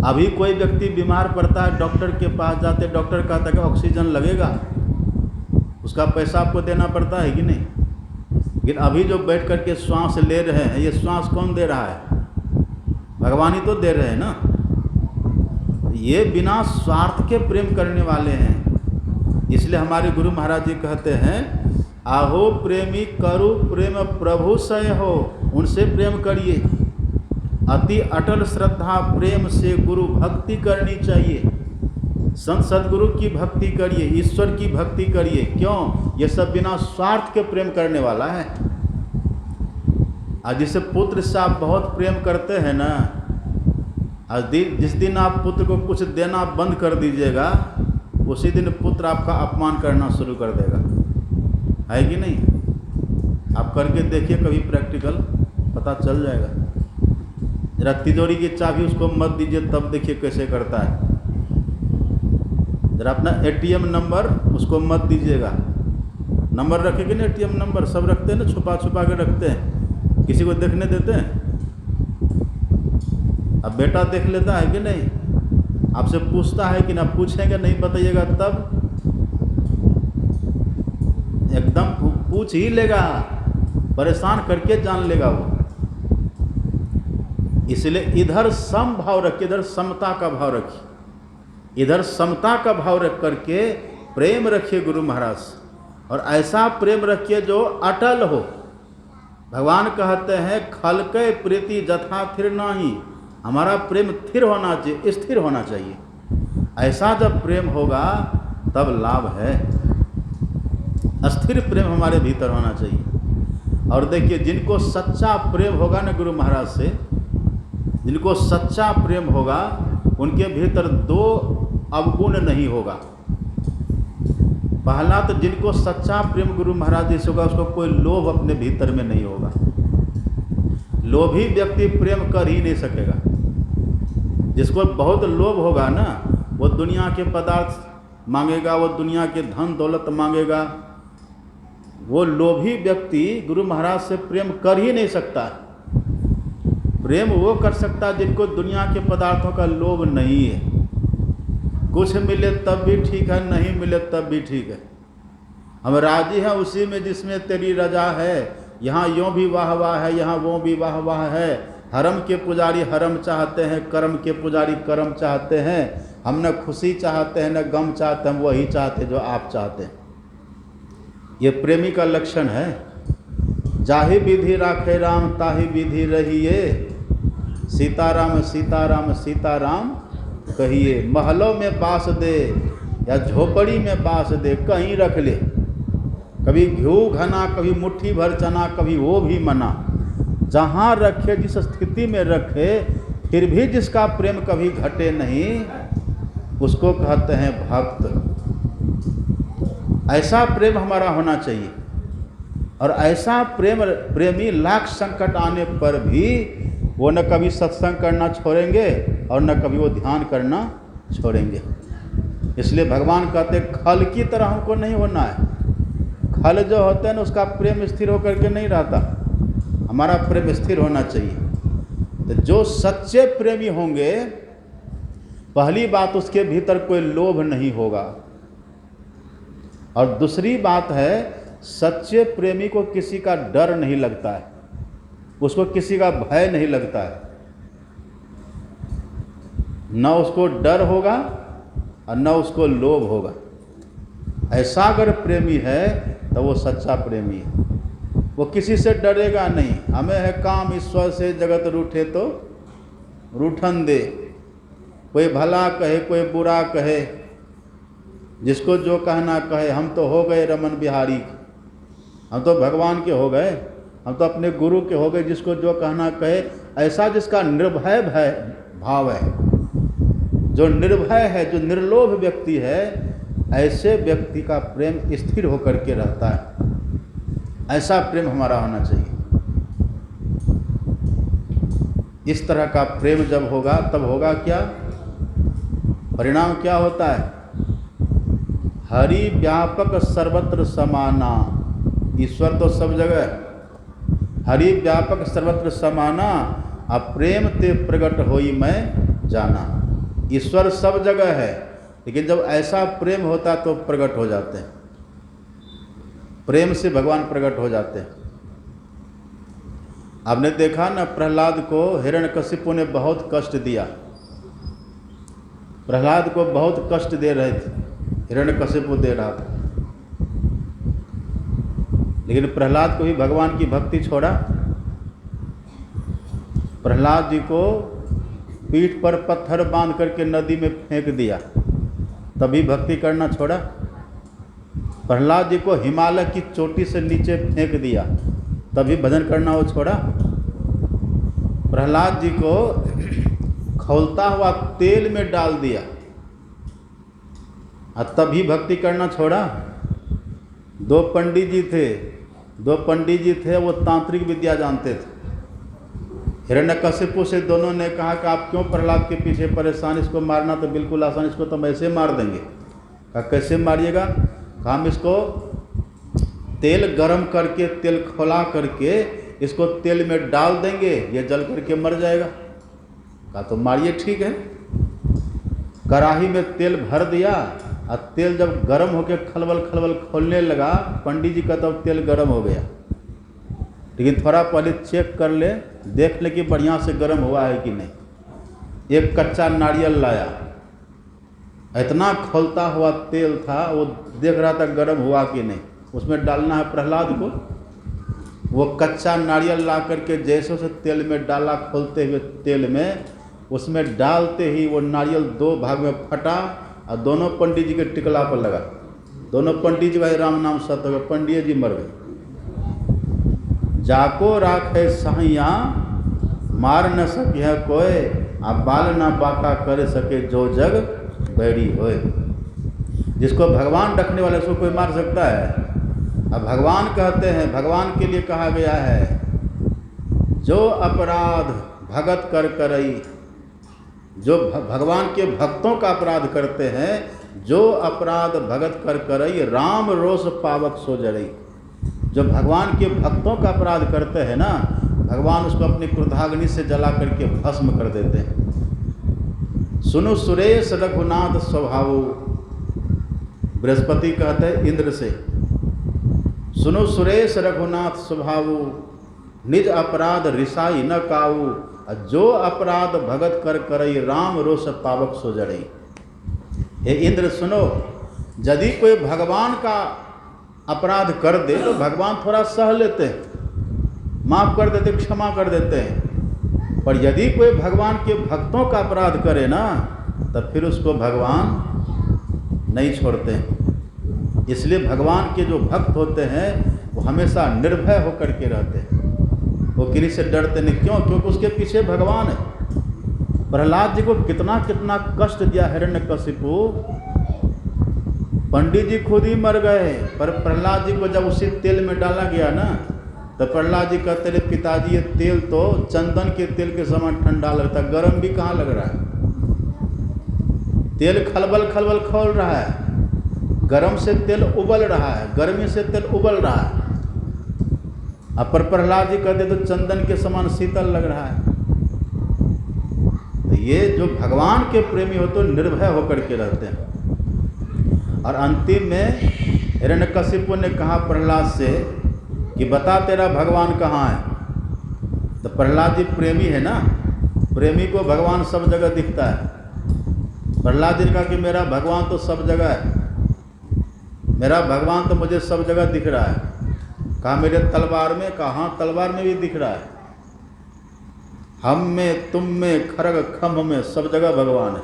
अभी कोई व्यक्ति बीमार पड़ता है, डॉक्टर के पास जाते, डॉक्टर कहता है कि ऑक्सीजन लगेगा, उसका पैसा आपको देना पड़ता है कि नहीं? लेकिन अभी जो बैठ करके श्वास ले रहे हैं, ये श्वास कौन दे रहा है? भगवान ही तो दे रहे हैं ना। ये बिना स्वार्थ के प्रेम करने वाले हैं। इसलिए हमारे गुरु महाराज जी कहते हैं आहो प्रेमी करु प्रेम प्रभु सय हो, उनसे प्रेम करिए। अति अटल श्रद्धा प्रेम से गुरु भक्ति करनी चाहिए। संत सदगुरु की भक्ति करिए, ईश्वर की भक्ति करिए। क्यों? ये सब बिना स्वार्थ के प्रेम करने वाला है। आज जिसे पुत्र से आप बहुत प्रेम करते हैं ना, आज जिस दिन आप पुत्र को कुछ देना बंद कर दीजिएगा, उसी दिन पुत्र आपका अपमान करना शुरू कर देगा, है कि नहीं? आप करके देखिए कभी प्रैक्टिकल, पता चल जाएगा। जरा तिजोरी की चाबी उसको मत दीजिए, तब देखिए कैसे करता है। जरा अपना एटीएम नंबर उसको मत दीजिएगा। नंबर रखेंगे ना, एटीएम नंबर सब रखते हैं ना, छुपा छुपा के रखते हैं, किसी को देखने देते हैं? अब बेटा देख लेता है कि नहीं? आपसे पूछता है कि ना? पूछेंगे नहीं बताइएगा तब एकदम पूछ ही लेगा, परेशान करके जान लेगा वो। इसलिए इधर सम भाव रखिए, इधर समता का भाव रखिए, इधर समता का भाव रख करके प्रेम रखिए गुरु महाराज से। और ऐसा प्रेम रखिए जो अटल हो। भगवान कहते हैं खलके प्रीति जथा थिर नाही, हमारा प्रेम स्थिर होना चाहिए, स्थिर होना चाहिए। ऐसा जब प्रेम होगा तब लाभ है। अस्थिर प्रेम हमारे भीतर होना चाहिए। और देखिए जिनको सच्चा प्रेम होगा ना गुरु महाराज से, जिनको सच्चा प्रेम होगा उनके भीतर दो अवगुण नहीं होगा। पहला तो जिनको सच्चा प्रेम गुरु महाराज जी से होगा उसको कोई लोभ अपने भीतर में नहीं होगा। लोभी व्यक्ति प्रेम कर ही नहीं सकेगा। जिसको बहुत लोभ होगा ना, वो दुनिया के पदार्थ मांगेगा, वो दुनिया के धन दौलत मांगेगा। वो लोभी व्यक्ति गुरु महाराज से प्रेम कर ही नहीं सकता। प्रेम वो कर सकता है जिनको दुनिया के पदार्थों का लोभ नहीं है। कुछ मिले तब भी ठीक है, नहीं मिले तब भी ठीक है, हम राजी हैं उसी में जिसमें तेरी रजा है। यहाँ यूँ भी वाह वाह है, यहाँ वो भी वाह वाह है। हरम के पुजारी हरम चाहते हैं, कर्म के पुजारी कर्म चाहते हैं। हम न खुशी चाहते हैं न गम चाहते हैं, हम वही चाहते जो आप चाहते हैं। ये प्रेमी का लक्षण है। जाहि विधि राखे राम ताहि विधि रहिए, सीताराम सीताराम सीताराम कहिए। महलों में बास दे या झोपड़ी में बास दे, कहीं रख ले। कभी घी घना, कभी मुट्ठी भर चना, कभी वो भी मना। जहाँ रखे, जिस स्थिति में रखे, फिर भी जिसका प्रेम कभी घटे नहीं, उसको कहते हैं भक्त। ऐसा प्रेम हमारा होना चाहिए। और ऐसा प्रेमी लाख संकट आने पर भी वो न कभी सत्संग करना छोड़ेंगे और न कभी वो ध्यान करना छोड़ेंगे। इसलिए भगवान कहते खल की तरह हमको नहीं होना है। खल जो होते हैं ना, उसका प्रेम स्थिर होकर के नहीं रहता। हमारा प्रेम स्थिर होना चाहिए। तो जो सच्चे प्रेमी होंगे, पहली बात उसके भीतर कोई लोभ नहीं होगा। और दूसरी बात है, सच्चे प्रेमी को किसी का डर नहीं लगता है, उसको किसी का भय नहीं लगता है। न उसको डर होगा और न उसको लोभ होगा। ऐसा अगर प्रेमी है तो वो सच्चा प्रेमी है। वो किसी से डरेगा नहीं। हमें है काम ईश्वर से, जगत रूठे तो रूठन दे। कोई भला कहे कोई बुरा कहे, जिसको जो कहना कहे, हम तो हो गए रमन बिहारी, हम तो भगवान के हो गए, हम तो अपने गुरु के हो गए, जिसको जो कहना कहे। ऐसा जिसका निर्भय भाव है, जो निर्भय है, जो निर्लोभ व्यक्ति है, ऐसे व्यक्ति का प्रेम स्थिर होकर के रहता है। ऐसा प्रेम हमारा होना चाहिए। इस तरह का प्रेम जब होगा तब होगा क्या, परिणाम क्या होता है? हरि व्यापक सर्वत्र समाना। ईश्वर तो सब जगह है। हरि व्यापक सर्वत्र समाना, अप्रेम ते प्रगट होई मैं जाना। ईश्वर सब जगह है, लेकिन जब ऐसा प्रेम होता तो प्रकट हो जाते हैं। प्रेम से भगवान प्रकट हो जाते हैं। आपने देखा ना, प्रहलाद को हिरण्यकशिपु ने बहुत कष्ट दिया। प्रहलाद को बहुत कष्ट दे रहे थे, हिरण्यकशिपु दे रहा था, लेकिन प्रहलाद को भी भगवान की भक्ति छोड़ा। प्रहलाद जी को पीठ पर पत्थर बांध करके नदी में फेंक दिया, तभी भक्ति करना छोड़ा। प्रहलाद जी को हिमालय की चोटी से नीचे फेंक दिया, तभी भजन करना वो छोड़ा। प्रहलाद जी को खौलता हुआ तेल में डाल दिया और तभी भक्ति करना छोड़ा। दो पंडित जी थे, वो तांत्रिक विद्या जानते थे। हिरण्यकशिपु से दोनों ने कहा कि आप क्यों प्रहलाद के पीछे परेशान, इसको मारना तो बिल्कुल आसान, इसको तो हम ऐसे मार देंगे। कहा कैसे मारिएगा? कहा हम इसको तेल गरम करके, तेल खौला करके इसको तेल में डाल देंगे, ये जल करके मर जाएगा। कहा तो मारिए, ठीक है। कढ़ाई में तेल भर दिया और तेल जब गर्म होकर खलबल खलबल खोलने लगा, पंडित जी का तब तेल गर्म हो गया। लेकिन थोड़ा पहले चेक कर ले, देख ले कि बढ़िया से गर्म हुआ है कि नहीं। एक कच्चा नारियल लाया, इतना खौलता हुआ तेल था, वो देख रहा था गर्म हुआ कि नहीं। उसमें डालना है प्रहलाद को। वो कच्चा नारियल ला करके जैसे उसे तेल में डाला, खोलते हुए तेल में, उसमें डालते ही वो नारियल दो भाग में फटा और दोनों पंडित जी के टिकला पर लगा। दोनों पंडित जी भाई राम नाम सत्य हो गए, पंडित जी मर गए। जाको राखे सहिया मार न सके कोय, आ बाल ना बाका कर सके जो जग बैरी होए। जिसको भगवान रखने वाले उसको कोई मार सकता है? अब भगवान कहते हैं, भगवान के लिए कहा गया है, जो अपराध भगत कर करई, जो भगवान के भक्तों का अपराध करते हैं, जो अपराध भगत कर करई, राम रोष पावक सो जरई। जो भगवान के भक्तों का अपराध करते हैं ना, भगवान उसको अपनी क्रोधाग्नि से जला करके भस्म कर देते हैं। सुनो सुरेश रघुनाथ स्वभाव, बृहस्पति कहते हैं इंद्र से, सुनो सुरेश रघुनाथ स्वभाव, निज अपराध रिसाई न काऊ, जो अपराध भगत कर करई, राम रोष पावक सो जड़ई। हे इंद्र सुनो, यदि कोई भगवान का अपराध कर दे तो भगवान थोड़ा सह लेते हैं, माफ कर देते, क्षमा कर देते हैं। पर यदि कोई भगवान के भक्तों का अपराध करे ना, तब फिर उसको भगवान नहीं छोड़ते हैं। इसलिए भगवान के जो भक्त होते हैं वो हमेशा निर्भय होकर के रहते हैं, वो किसी से डरते नहीं। क्यों? क्योंकि उसके पीछे भगवान है। प्रहलाद जी को कितना कितना कष्ट दिया हिरण्यकशिपु, पंडित जी खुद ही मर गए। पर प्रहलाद जी को जब उसी तेल में डाला गया ना, तो प्रहलाद जी कहते रहे, पिताजी ये तेल तो चंदन के तेल के समान ठंडा लगता है, गर्म भी कहाँ लग रहा है। तेल खलबल खलबल खौल रहा है, गर्म से तेल उबल रहा है, गर्मी से तेल उबल रहा है। अब पर प्रहलाद जी कहते तो चंदन के समान शीतल लग रहा है। तो ये जो भगवान के प्रेमी हो तो निर्भय होकर के रहते हैं। और अंतिम में हिरण्यकशिपु ने कहा प्रहलाद से कि बता तेरा भगवान कहाँ है। तो प्रहलाद जी प्रेमी है ना, प्रेमी को भगवान सब जगह दिखता है। प्रहलाद जी ने कहा कि मेरा भगवान तो सब जगह है, मेरा भगवान तो मुझे सब जगह दिख रहा है। कहा मेरे तलवार में? कहा हाँ तलवार में भी दिख रहा है, हम में, तुम में, खरग खम्भ में, सब जगह भगवान है।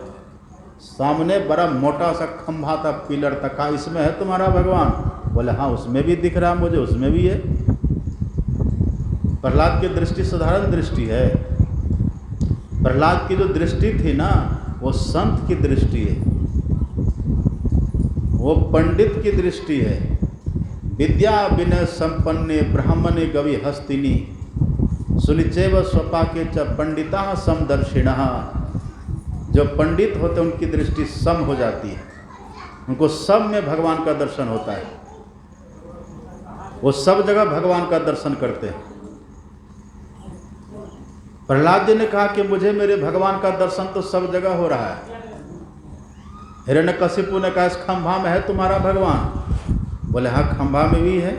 सामने बड़ा मोटा सा खंभा था, पिलर था, कहा इसमें है तुम्हारा भगवान? बोले हाँ उसमें भी दिख रहा मुझे, उसमें भी है। प्रहलाद की दृष्टि साधारण दृष्टि है, प्रहलाद की जो दृष्टि थी ना वो संत की दृष्टि है, वो पंडित की दृष्टि है। विद्या विनय संपन्ने ब्राह्मणे गवि हस्तिनी सुनिचैव स्वपाके च पंडिता समदर्शिणः। जो पंडित होते उनकी दृष्टि सम हो जाती है, उनको सब में भगवान का दर्शन होता है, वो सब जगह भगवान का दर्शन करते हैं। प्रहलाद जी ने कहा कि मुझे मेरे भगवान का दर्शन तो सब जगह हो रहा है। हिरण्यकशिपु ने कहा इस खंभा में है तुम्हारा भगवान? बोले हाँ खंभा में भी है।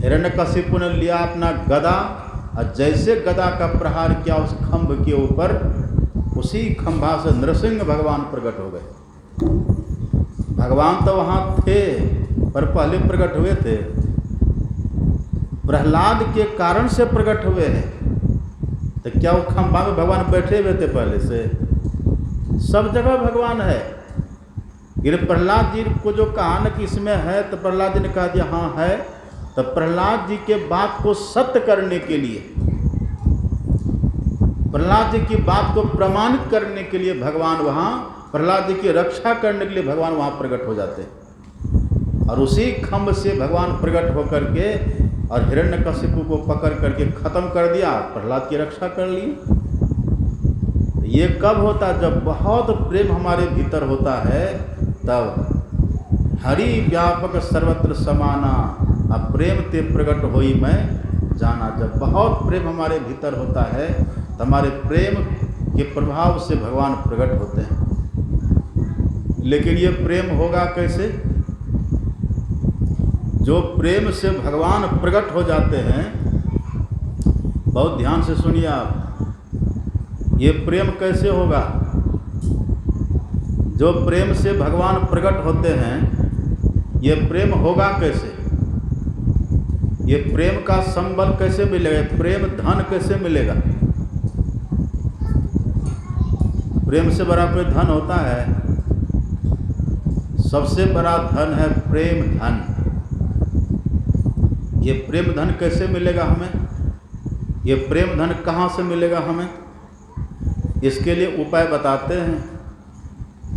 हिरण्यकशिपु ने लिया अपना गदा और जैसे गदा का प्रहार किया उस खंभ के ऊपर, उसी खंभा से नृसिंह भगवान प्रकट हो गए। भगवान तो वहाँ थे पर पहले प्रकट हुए थे, प्रहलाद के कारण से प्रकट हुए हैं। तो क्या वो खंभा में भगवान बैठे हुए थे पहले से? सब जगह भगवान है। फिर प्रहलाद जी को जो कहा न कि इसमें है, तो प्रहलाद जी ने कहा दिया हाँ है। तो प्रहलाद जी के बात को सत्य करने के लिए, प्रहलाद जी की बात को प्रमाणित करने के लिए भगवान वहाँ, प्रहलाद जी की रक्षा करने के लिए भगवान वहाँ प्रकट हो जाते हैं। और उसी खंभ से भगवान प्रकट होकर के और हिरण्यकशिपु को पकड़ करके खत्म कर दिया, प्रहलाद की रक्षा कर ली। ये कब होता? जब बहुत प्रेम हमारे भीतर होता है तब। हरि व्यापक सर्वत्र समाना, अब प्रेम ते प्रकट होई मैं जाना। जब बहुत प्रेम हमारे भीतर होता है तो हमारे प्रेम के प्रभाव से भगवान प्रकट होते हैं। लेकिन ये प्रेम होगा कैसे? जो प्रेम से भगवान प्रकट हो जाते हैं, बहुत ध्यान से सुनिए आप, ये प्रेम कैसे होगा? जो प्रेम से भगवान प्रकट होते हैं, ये प्रेम होगा कैसे? ये प्रेम का संबल कैसे मिलेगा? प्रेम धन कैसे मिलेगा? प्रेम से बड़ा कोई धन होता है? सबसे बड़ा धन है प्रेम धन। ये प्रेम धन कैसे मिलेगा हमें? ये प्रेम धन कहाँ से मिलेगा हमें? इसके लिए उपाय बताते हैं,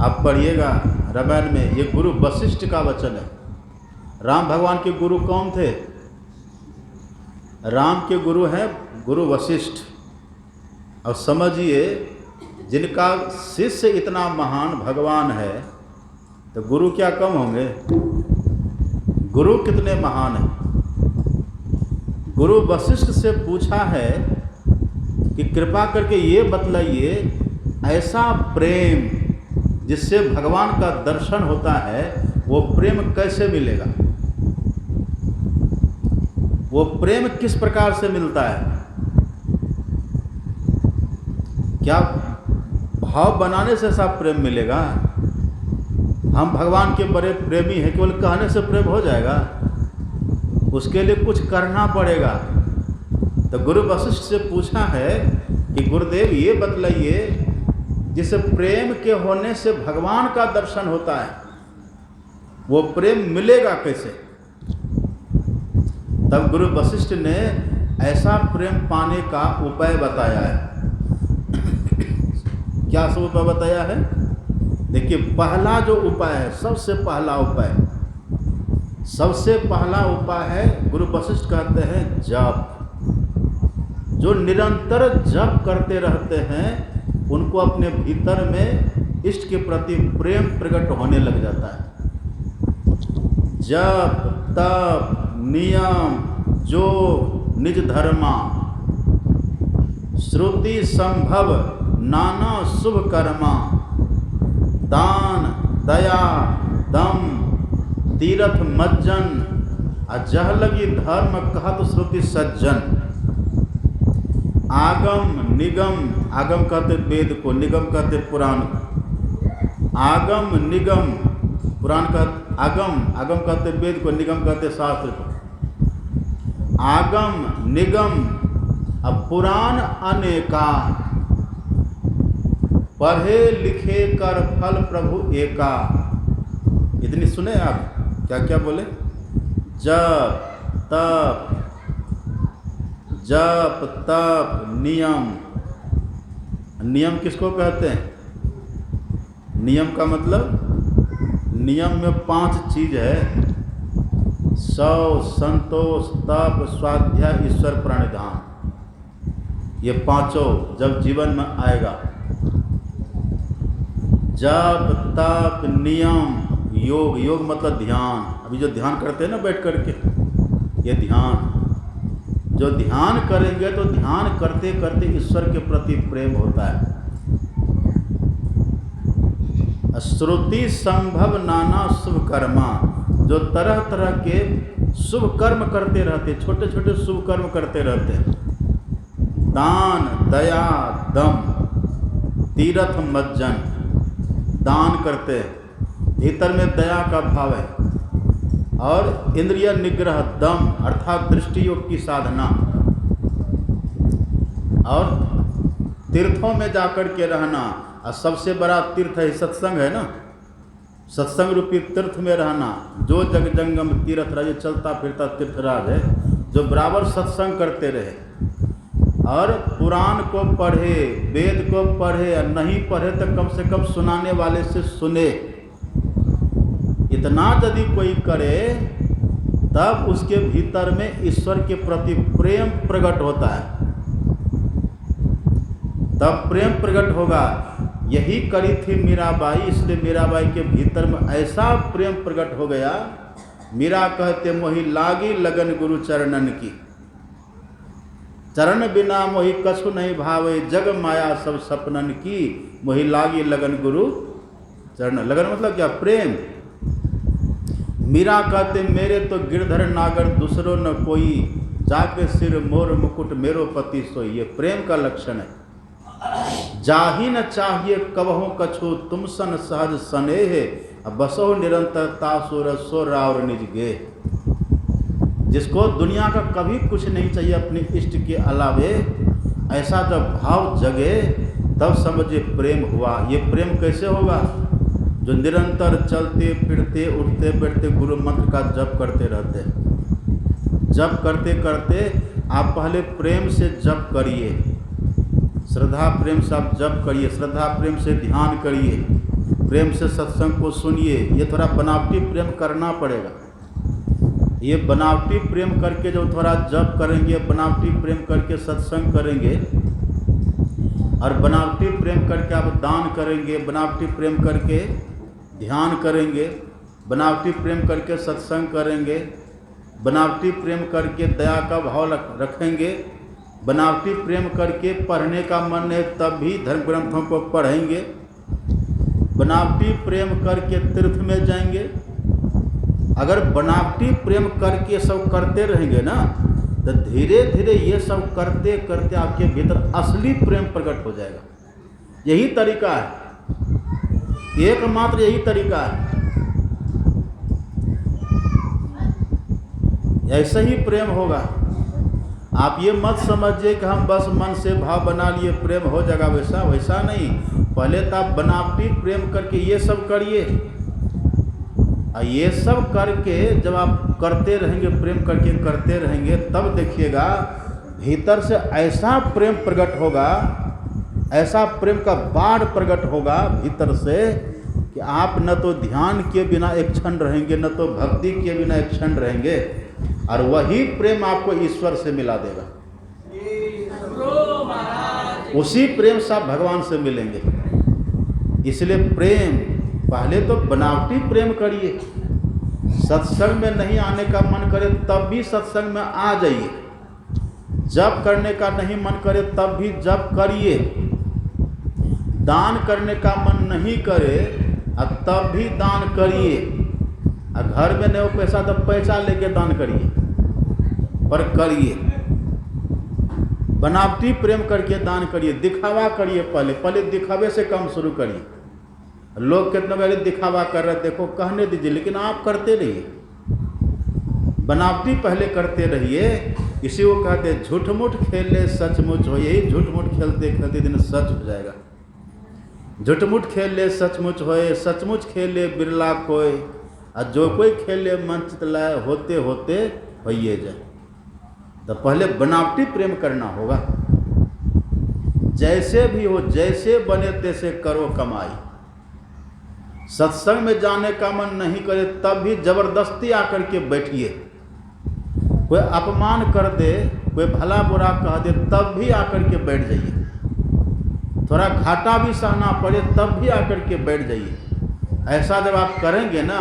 आप पढ़िएगा रामायण में। ये गुरु वशिष्ठ का वचन है। राम भगवान के गुरु कौन थे? राम के गुरु हैं गुरु वशिष्ठ। और समझिए, जिनका शिष्य इतना महान भगवान है तो गुरु क्या कम होंगे? गुरु कितने महान हैं। गुरु वशिष्ठ से पूछा है कि कृपा करके ये बतलाइए, ऐसा प्रेम जिससे भगवान का दर्शन होता है, वो प्रेम कैसे मिलेगा? वो प्रेम किस प्रकार से मिलता है? क्या भाव बनाने से ऐसा प्रेम मिलेगा? हम भगवान के बड़े प्रेमी हैं, केवल कहने से प्रेम हो जाएगा? उसके लिए कुछ करना पड़ेगा। तो गुरु वशिष्ठ से पूछा है कि गुरुदेव ये बतलाइए, जिस प्रेम के होने से भगवान का दर्शन होता है, वो प्रेम मिलेगा कैसे? तब गुरु वशिष्ठ ने ऐसा प्रेम पाने का उपाय बताया है। क्या सब उपाय बताया है? देखिए, पहला जो उपाय है, सबसे पहला उपाय है, गुरु वशिष्ठ कहते हैं जप। जो निरंतर जप करते रहते हैं, उनको अपने भीतर में इष्ट के प्रति प्रेम प्रकट होने लग जाता है। जप, तप, नियम, योग, निज धर्मा, श्रुति संभव नाना शुभ कर्मा, दान, दया, दम, तीर्थ मज्जन, अजह लगी धर्म कहत श्रुति सज्जन। आगम निगम, आगम कहते वेद को, निगम कहते पुराण को। आगम निगम, पुराण कहते आगम, आगम कहते वेद को, निगम कहते शास्त्र को। आगम निगम अब पुराण अनेका, पढ़े लिखे कर फल प्रभु एका। इतनी सुने आप, क्या क्या बोले? जप तप, जप तप नियम। नियम किसको कहते हैं? नियम का मतलब, नियम में 5 चीज है: सौ, संतोष, तप, स्वाध्याय, ईश्वर प्रणिधान। ये 5 जब जीवन में आएगा, जप तप नियम योग, योग मतलब ध्यान। अभी जो ध्यान करते हैं ना बैठ करके, ये ध्यान, जो ध्यान करेंगे तो ध्यान करते करते ईश्वर के प्रति प्रेम होता है। श्रुति संभव नाना शुभ कर्मा, जो तरह तरह के शुभ कर्म करते रहते, छोटे छोटे शुभ कर्म करते रहते हैं। दान दया दम तीर्थ मज्जन, दान करते हैं, भीतर में दया का भाव है। और इंद्रिय निग्रह दम अर्थात दृष्टि योग की साधना। और तीर्थों में जाकर के रहना, और सबसे बड़ा तीर्थ है सत्संग है ना, सत्संग रूपी तीर्थ में रहना। जो जग जंगम तीर्थ राज, चलता फिरता तीर्थराज है, जो बराबर सत्संग करते रहे और पुराण को पढ़े, वेद को पढ़े, और नहीं पढ़े तो कम से कम सुनाने वाले से सुने। इतना यदि कोई करे तब उसके भीतर में ईश्वर के प्रति प्रेम प्रकट होता है, तब प्रेम प्रकट होगा। यही करी थी मीराबाई, इसलिए मीराबाई के भीतर में ऐसा प्रेम प्रकट हो गया। मीरा कहते मोहि लागी लगन गुरु चरणन की, चरण बिना मोहि कछु नहीं भावे, जग माया सब सपनन की, मोहि लागी लगन गुरु चरण। लगन मतलब क्या? प्रेम। मीरा कहते मेरे तो गिरधर नागर दूसरो न कोई, जाके सिर मोर मुकुट मेरो पति सोई। ये प्रेम का लक्षण है। जाही न चाहिए कबहु कछु, तुम सन सहज स्नेह, बसो निरंतर तासुर सो रावर निज गे। जिसको दुनिया का कभी कुछ नहीं चाहिए अपने इष्ट के अलावे, ऐसा जब भाव जगे तब समझिए प्रेम हुआ। ये प्रेम कैसे होगा? जो निरंतर चलते फिरते उठते बैठते गुरु मंत्र का जप करते रहते हैं। जप करते करते आप पहले प्रेम से जप करिए, श्रद्धा प्रेम से आप जप करिए, श्रद्धा प्रेम से ध्यान करिए, प्रेम से सत्संग को सुनिए। ये थोड़ा बनावटी प्रेम करना पड़ेगा। ये बनावटी प्रेम करके जो थोड़ा जप करेंगे, बनावटी प्रेम करके सत्संग करेंगे, और बनावटी प्रेम करके आप दान करेंगे, बनावटी प्रेम करके ध्यान करेंगे, बनावटी प्रेम करके सत्संग करेंगे, बनावटी प्रेम करके दया का भाव रखेंगे, बनावटी प्रेम करके पढ़ने का मन है तब भी धर्म ग्रंथों को पढ़ेंगे, बनावटी प्रेम करके तीर्थ में जाएंगे। अगर बनावटी प्रेम करके सब करते रहेंगे ना, तो धीरे धीरे ये सब करते करते आपके भीतर असली प्रेम प्रकट हो जाएगा। यही तरीका है, एकमात्र यही तरीका है। ऐसे ही प्रेम होगा। आप ये मत समझिए कि हम बस मन से भाव बना लिए प्रेम हो जाएगा, वैसा वैसा नहीं। पहले तो आप बनावटी प्रेम करके ये सब करिए, और ये सब करके जब आप करते रहेंगे, प्रेम करके करते रहेंगे, तब देखिएगा भीतर से ऐसा प्रेम प्रकट होगा, ऐसा प्रेम का बाढ़ प्रकट होगा भीतर से कि आप न तो ध्यान के बिना एक क्षण रहेंगे, न तो भक्ति के बिना एक क्षण रहेंगे, और वही प्रेम आपको ईश्वर से मिला देगा। उसी प्रेम से आप भगवान से मिलेंगे। इसलिए प्रेम, पहले तो बनावटी प्रेम करिए। सत्संग में नहीं आने का मन करे तब भी सत्संग में आ जाइए। जप करने का नहीं मन करे तब भी जप करिए। दान करने का मन नहीं करे तब भी दान करिए। घर में नहीं हो पैसा तो पैसा लेके दान करिए, पर करिए। बनावटी प्रेम करके दान करिए, दिखावा करिए, पहले दिखावे से काम शुरू करिए। लोग कितना पहले दिखावा कर रहे, देखो कहने दीजिए, लेकिन आप करते रहिए, बनावटी पहले करते रहिए। इसी को कहते हैं झूठ मूठ खेल ले सचमुच हो। यही झूठ मूठ खेलते खेलते दिन सच हो जाएगा। झूठ मूठ खेल ले सचमुच होए, सचमुच खेल ले बिरला कोई, और जो कोई खेल ले मन चितलाए, होते होते होइए जाए। तो पहले बनावटी प्रेम करना होगा। जैसे भी हो, जैसे बने तैसे करो कमाई। सत्संग में जाने का मन नहीं करे तब भी जबरदस्ती आकर के बैठिए। कोई अपमान कर दे, कोई भला बुरा कह दे, तब भी आकर के बैठ जाइए। थोड़ा घाटा भी सहना पड़े तब भी आकर के बैठ जाइए। ऐसा जब आप करेंगे ना,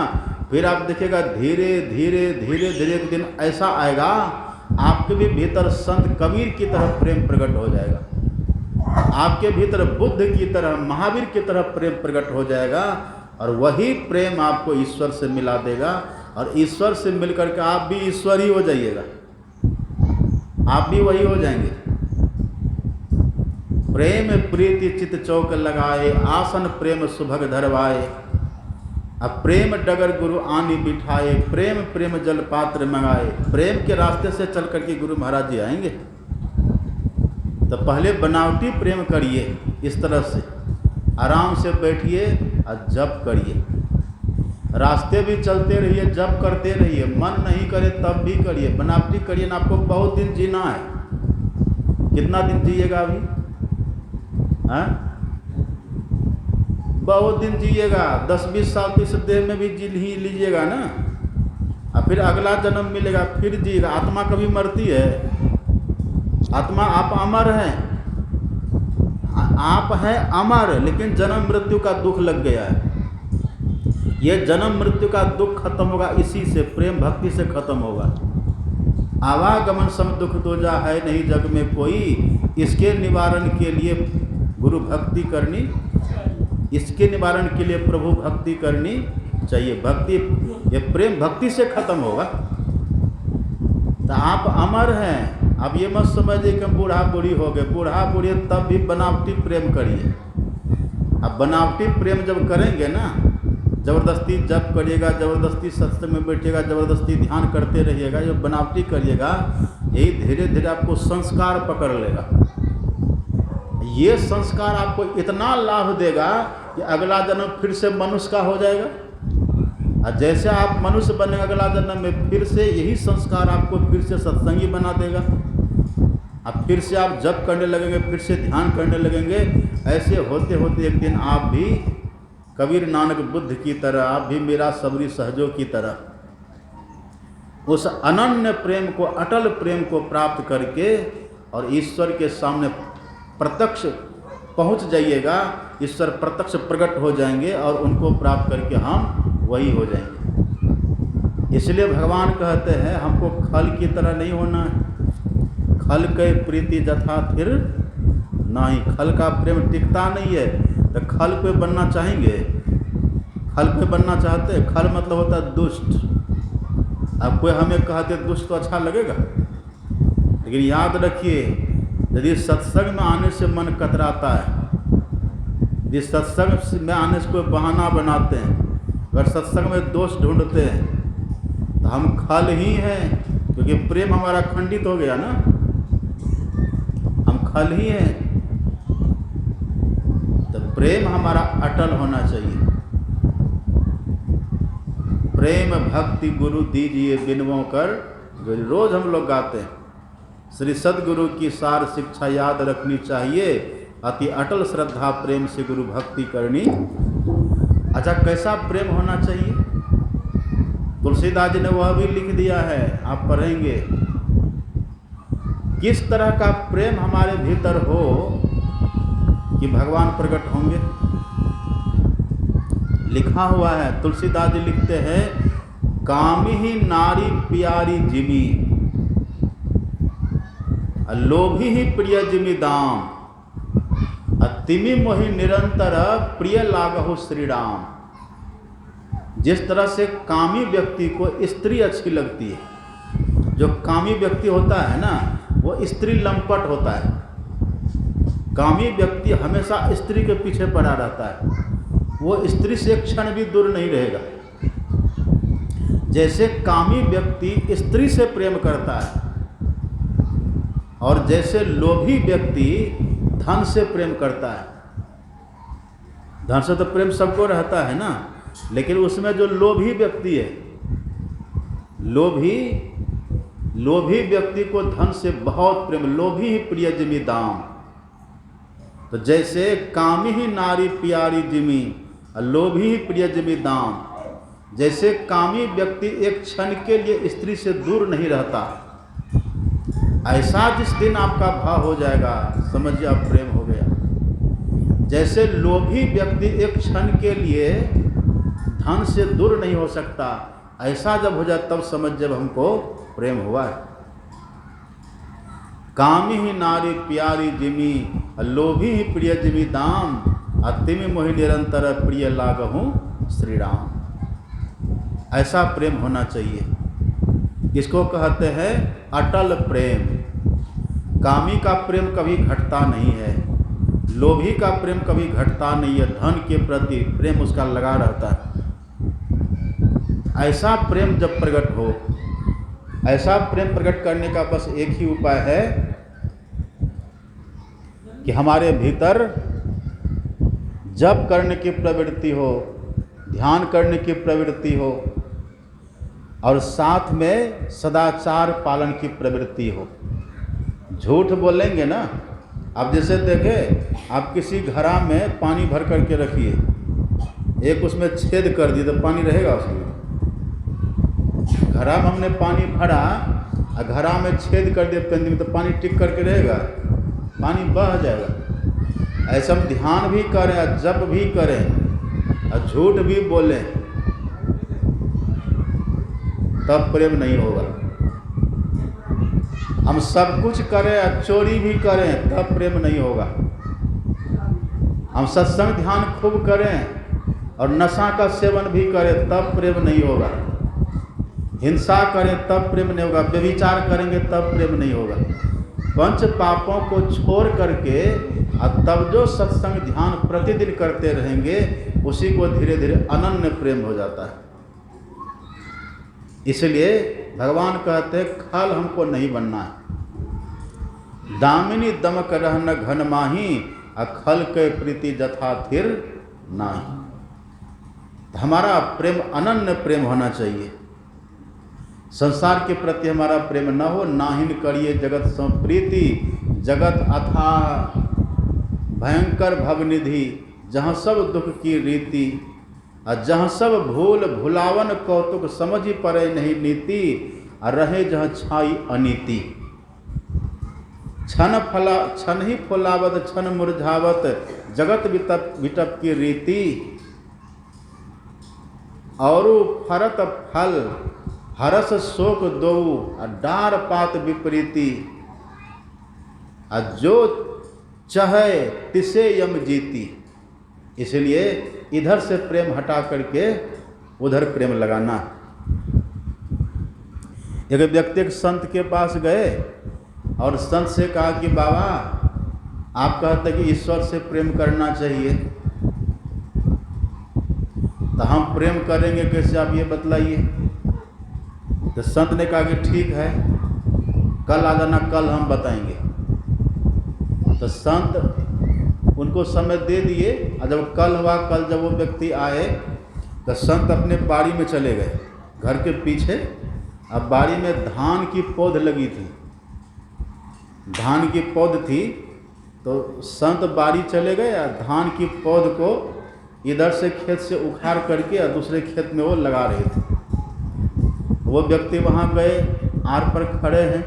फिर आप देखिएगा धीरे धीरे धीरे धीरे एक दिन ऐसा आएगा, आपके भी भीतर संत कबीर की तरह प्रेम प्रकट हो जाएगा। आपके भीतर बुद्ध की तरह, महावीर की तरह प्रेम प्रकट हो जाएगा, और वही प्रेम आपको ईश्वर से मिला देगा। और ईश्वर से मिलकर के आप भी ईश्वर ही हो जाइएगा, आप भी वही हो जाएंगे। प्रेम प्रीति चित चौक लगाए, आसन प्रेम सुभग धरवाए। अब प्रेम डगर गुरु आनी बिठाए, प्रेम प्रेम जल पात्र मंगाए। प्रेम के रास्ते से चल करके गुरु महाराज जी आएंगे। तो पहले बनावटी प्रेम करिए, इस तरह से आराम से बैठिए और जप करिए। रास्ते भी चलते रहिए, जप करते रहिए। मन नहीं करे तब भी करिए, बनावटी करिए ना। आपको बहुत दिन जीना है। कितना दिन जिएगा अभी? हाँ, बहुत दिन जिएगा। 10-20 साल तो इस देह में भी जी ही लीजिएगा ना, और फिर अगला जन्म मिलेगा, फिर जिएगा। आत्मा कभी मरती है? आत्मा, आप अमर हैं, आप हैं अमर, लेकिन जन्म मृत्यु का दुख लग गया है। ये जन्म मृत्यु का दुख खत्म होगा इसी से, प्रेम भक्ति से खत्म होगा। आवागमन सम दुख तो जा है नहीं जग में कोई, इसके निवारण के लिए गुरु भक्ति करनी, इसके निवारण के लिए प्रभु भक्ति करनी चाहिए। भक्ति, ये प्रेम भक्ति से खत्म होगा। तो आप अमर हैं। अब ये मत समझिए कि हम बूढ़ा बूढ़ी हो गए। बूढ़ा बूढ़ी तब भी बनावटी प्रेम करिए। अब बनावटी प्रेम जब करेंगे ना, जबरदस्ती जप करिएगा, जबरदस्ती सत्संग में बैठिएगा, जबरदस्ती ध्यान करते रहिएगा, जो बनावटी करिएगा, यही धीरे धीरे आपको संस्कार पकड़ लेगा। ये संस्कार आपको इतना लाभ देगा कि अगला जन्म फिर से मनुष्य का हो जाएगा। और जैसे आप मनुष्य बनेगा, अगला जन्म में फिर से यही संस्कार आपको फिर से सत्संगी बना देगा। अब फिर से आप जप करने लगेंगे, फिर से ध्यान करने लगेंगे। ऐसे होते होते एक दिन आप भी कबीर नानक बुद्ध की तरह, आप भी मेरा सबरी सहजों की तरह उस अनन्य प्रेम को, अटल प्रेम को प्राप्त करके और ईश्वर के सामने प्रत्यक्ष पहुंच जाइएगा। ईश्वर प्रत्यक्ष प्रकट हो जाएंगे और उनको प्राप्त करके हम वही हो जाएंगे। इसलिए भगवान कहते हैं हमको खल की तरह नहीं होना है। खल के प्रीति जथा थिर नहीं, खल का प्रेम टिकता नहीं है। तो खल पे बनना चाहेंगे? खल पे बनना चाहते हैं? खल मतलब होता है दुष्ट। अब कोई हमें कहते दुष्ट तो अच्छा लगेगा, लेकिन याद रखिए, यदि सत्संग में आने से मन कतराता है, यदि सत्संग में आने से कोई बहाना बनाते हैं, अगर सत्संग में दोष ढूंढते हैं, तो हम खल ही हैं, क्योंकि प्रेम हमारा खंडित हो गया ना, हम खल ही हैं। तो प्रेम हमारा अटल होना चाहिए। प्रेम भक्ति गुरु दीजिए बिनवों कर, रोज हम लोग गाते हैं। श्री सद्गुरु की सार शिक्षा याद रखनी चाहिए, अति अटल श्रद्धा प्रेम से गुरु भक्ति करनी। अच्छा, कैसा प्रेम होना चाहिए? तुलसीदास जी ने वह भी लिख दिया है, आप पढ़ेंगे। किस तरह का प्रेम हमारे भीतर हो कि भगवान प्रकट होंगे। लिखा हुआ है, तुलसीदास जी लिखते हैं, कामी ही नारी प्यारी जिमी, लोभी ही प्रिय जिमी दाम, तिमी मोहि निरंतर प्रिय लागहु श्री राम। जिस तरह से कामी व्यक्ति को स्त्री अच्छी लगती है, जो कामी व्यक्ति होता है ना, वो स्त्री लंपट होता है। कामी व्यक्ति हमेशा स्त्री के पीछे पड़ा रहता है, वो स्त्री से एक क्षण भी दूर नहीं रहेगा। जैसे कामी व्यक्ति स्त्री से प्रेम करता है और जैसे लोभी व्यक्ति धन से प्रेम करता है। धन से तो प्रेम सबको रहता है ना, लेकिन उसमें जो लोभी व्यक्ति है, लोभी व्यक्ति को धन से बहुत प्रेम, लोभी ही प्रिय जिमी दाम। तो जैसे कामी ही नारी प्यारी जिमी, लोभी ही प्रिय जिमी दाम। जैसे कामी व्यक्ति एक क्षण के लिए स्त्री से दूर नहीं रहता, ऐसा जिस दिन आपका भाव हो जाएगा, समझिए आप प्रेम हो गया। जैसे लोभी व्यक्ति एक क्षण के लिए धन से दूर नहीं हो सकता, ऐसा जब हो जाए तब समझ जब हमको प्रेम हुआ है। कामी ही नारी प्यारी जिमी, लोभी ही प्रिय जिमी दाम। अतिमि मोहि निरंतर प्रिय लागहूँ श्री राम। ऐसा प्रेम होना चाहिए। इसको कहते हैं अटल प्रेम। कामी का प्रेम कभी घटता नहीं है, लोभी का प्रेम कभी घटता नहीं है, धन के प्रति प्रेम उसका लगा रहता है। ऐसा प्रेम जब प्रकट हो, ऐसा प्रेम प्रकट करने का बस एक ही उपाय है कि हमारे भीतर जप करने की प्रवृत्ति हो, ध्यान करने की प्रवृत्ति हो और साथ में सदाचार पालन की प्रवृत्ति हो। झूठ बोलेंगे ना, आप जैसे देखें, आप किसी घड़ा में पानी भर करके रखिए, एक उसमें छेद कर दिए तो पानी रहेगा उसमें? घड़ा में हमने पानी भरा और घड़ा में छेद कर दिए पेंदी में, तो पानी टिक करके रहेगा? पानी बह जाएगा। ऐसा हम ध्यान भी करें और जप भी करें और झूठ भी बोलें, तब प्रेम नहीं होगा। हम सब कुछ करें और चोरी भी करें, तब प्रेम नहीं होगा। हम सत्संग ध्यान खूब करें और नशा का सेवन भी करें, तब प्रेम नहीं होगा। हिंसा करें तब प्रेम नहीं होगा, व्यभिचार करेंगे तब प्रेम नहीं होगा। पंच पापों को छोड़ करके और तब जो सत्संग ध्यान प्रतिदिन करते रहेंगे, उसी को धीरे धीरे अनन्य प्रेम हो जाता है। इसलिए भगवान कहते हैं खल हमको नहीं बनना है। दामिनी दमक रहन घन माही, अखल के प्रीति जथा थिर नाही। हमारा प्रेम अनन्य प्रेम होना चाहिए। संसार के प्रति हमारा प्रेम न हो, नाहिन करिए जगत संप्रीति। जगत अथाह भयंकर भवनिधि, जहाँ सब दुख की रीति। और जहाँ सब भूल भुलावन कौतुक, समझ ही पड़े नहीं नीति। और रहे जहाँ छाई अनीति। क्षण ही फुलावत क्षण मुरझावत, जगत विटप की रीति। और फरत फल हरस शोक दो, डार पात विपरीति। जो चहे तिसे यम जीती। इसलिए इधर से प्रेम हटा करके उधर प्रेम लगाना। एक व्यक्ति एक संत के पास गए और संत से कहा कि बाबा, आप कहते कि ईश्वर से प्रेम करना चाहिए, तो हम प्रेम करेंगे कैसे, आप ये बतलाइए। तो संत ने कहा कि ठीक है, कल आ जाना, कल हम बताएंगे। तो संत उनको समय दे दिए और जब कल हुआ, कल जब वो व्यक्ति आए तो संत अपने बाड़ी में चले गए, घर के पीछे। अब बाड़ी में धान की पौध लगी थी, धान की पौध थी, तो संत बाड़ी चले गए और धान की पौध को इधर से खेत से उखाड़ करके और दूसरे खेत में वो लगा रहे थे। वो व्यक्ति वहाँ गए, आर पर खड़े हैं